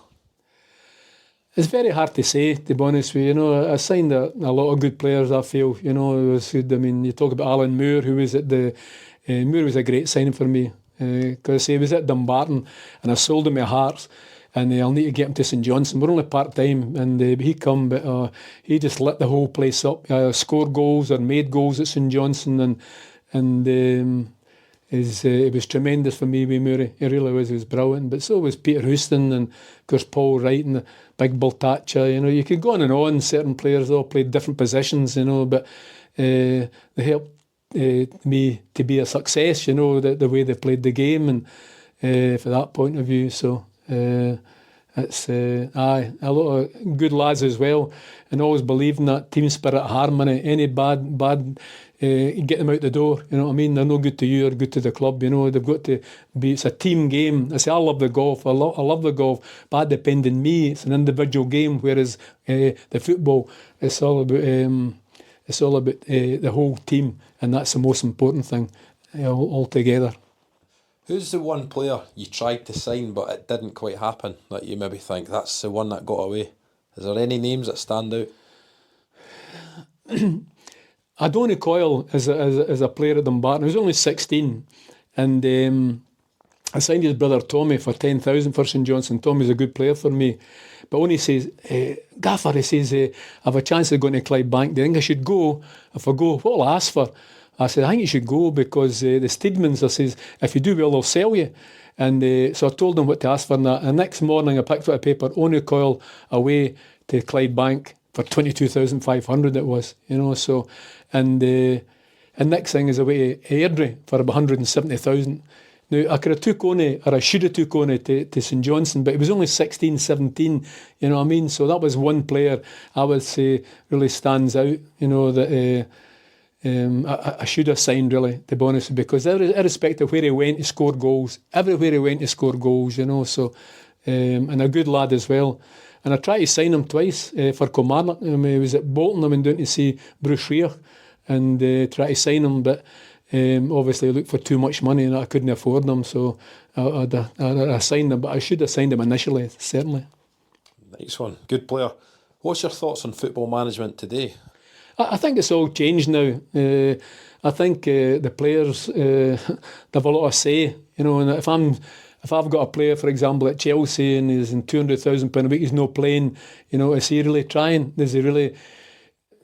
It's very hard to say, to be honest with you. You know, I signed a lot of good players, I feel. You know, it was good. I mean, you talk about Alan Moore, who was at the... Moore was a great signing for me. because he was at Dumbarton and I sold him my Hearts. And I'll need to get him to St Johnstone. We're only part-time, and he come, but he just lit the whole place up. Scored goals or made goals at St Johnstone, and it was tremendous for me with Murray. He really was. He was brilliant. But so was Peter Houston and, of course, Paul Wright and the big Bill Thatcher. You know, you could go on and on. Certain players all played different positions, you know, but they helped me to be a success, you know, the way they played the game, and for that point of view. So it's a lot of good lads as well, and always believe in that team spirit, harmony. Any bad get them out the door, you know what I mean? They're no good to you or good to the club, you know. They've got to be, it's a team game. I say I love the golf, I love the golf, but that depends on me. It's an individual game, whereas the football, it's all about the whole team, and that's the most important thing, all together. Who's the one player you tried to sign but it didn't quite happen, that you maybe think that's the one that got away? Is there any names that stand out? Adoni Coyle as a player at Dumbarton. He was only 16, and I signed his brother Tommy for 10,000 for St Johnstone. Tommy's a good player for me, but when he says, Gaffer, he says, I have a chance of going to Clydebank. Do you think I should go? If I go, what will I ask for? I said, I think you should go, because the Steedmans, I says, if you do well, they'll sell you. And so I told them what to ask for. And the next morning, I picked up a paper, Adoni Coyle away to Clydebank for 22,500 it was, you know. So, and next thing is away to Airdrie for about 170,000. Now, I could have took on it, or I should have took on it to St Johnstone, but he was only 16, 17, you know what I mean? So that was one player I would say really stands out, you know, that I should have signed, really, to be honest, because irrespective of where he went, he scored goals. Everywhere he went, he scored goals, you know, so, and a good lad as well. And I tried to sign him twice for Kilmarnock. I mean, he was at Bolton. I went down to see Bruce Rear and tried to sign him, but obviously I looked for too much money and I couldn't afford them, so I signed him, but I should have signed him initially, certainly. Nice one. Good player. What's your thoughts on football management today? I think it's all changed now. I think the players they have a lot of say, you know, and if I've got a player, for example, at Chelsea and he's in £200,000 a week, he's not playing, you know, is he really trying? Does he really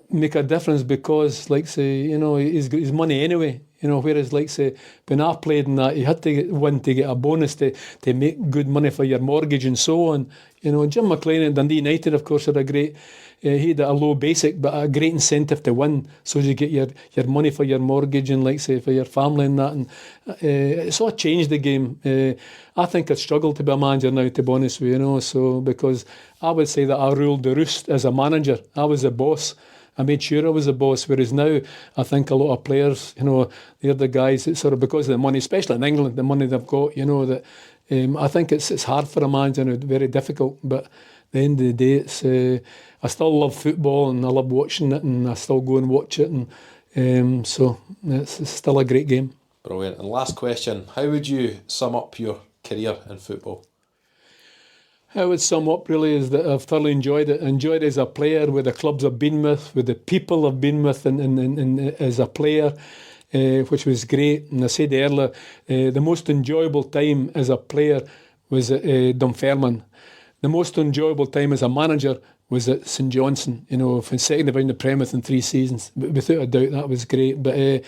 make a difference? Because, like, say, you know, he's got his money anyway, you know, whereas, like, say, when I played in that, you had to win to get a bonus to make good money for your mortgage and so on. You know, Jim McLean at Dundee United, of course, had a great, he had a low basic, but a great incentive to win, so you get your money for your mortgage and, like, say, for your family and that. And it's all changed the game. I think I'd struggle to be a manager now, to be honest with you, you know, so, because I would say that I ruled the roost as a manager. I was the boss. I made sure I was the boss, whereas now I think a lot of players, you know, they're the guys that sort of, because of the money, especially in England, the money they've got, you know, that I think it's hard for a manager now, very difficult, but at the end of the day, it's I still love football and I love watching it, and I still go and watch it, and so it's still a great game. Brilliant. And last question, how would you sum up your career in football? How I would sum up really is that I've thoroughly enjoyed it. Enjoyed it as a player, with the clubs I've been with the people I've been with, and as a player, which was great. And I said earlier, the most enjoyable time as a player was at Dunfermline. The most enjoyable time as a manager was at St Johnstone, you know, from second division to Premier in 3 seasons. Without a doubt, that was great. But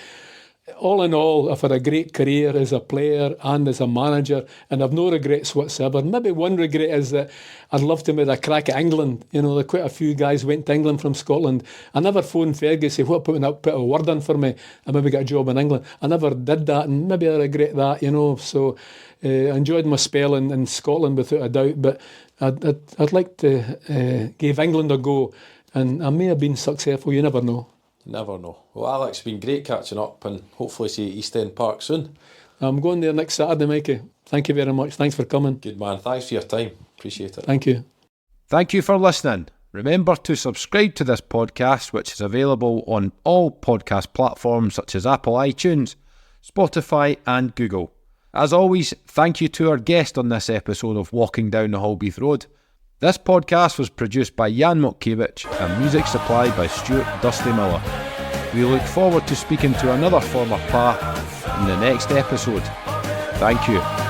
all in all, I've had a great career as a player and as a manager, and I've no regrets whatsoever. Maybe one regret is that I'd love to have had a crack at England. You know, quite a few guys went to England from Scotland. I never phoned Fergie, say, what, put a word in for me, and maybe get a job in England. I never did that, and maybe I regret that, you know. So I enjoyed my spell in Scotland without a doubt, but I'd like to give England a go, and I may have been successful, you never know. Never know. Well, Alex, it's been great catching up, and hopefully see you at East End Park soon. I'm going there next Saturday, Mikey. Thank you very much. Thanks for coming. Good man. Thanks for your time. Appreciate it. Thank you. Thank you for listening. Remember to subscribe to this podcast, which is available on all podcast platforms such as Apple iTunes, Spotify and Google. As always, thank you to our guest on this episode of Walking Down the Holbeath Road. This podcast was produced by Jan Motkiewicz and music supplied by Stuart Dusty Miller. We look forward to speaking to another former Pa in the next episode. Thank you.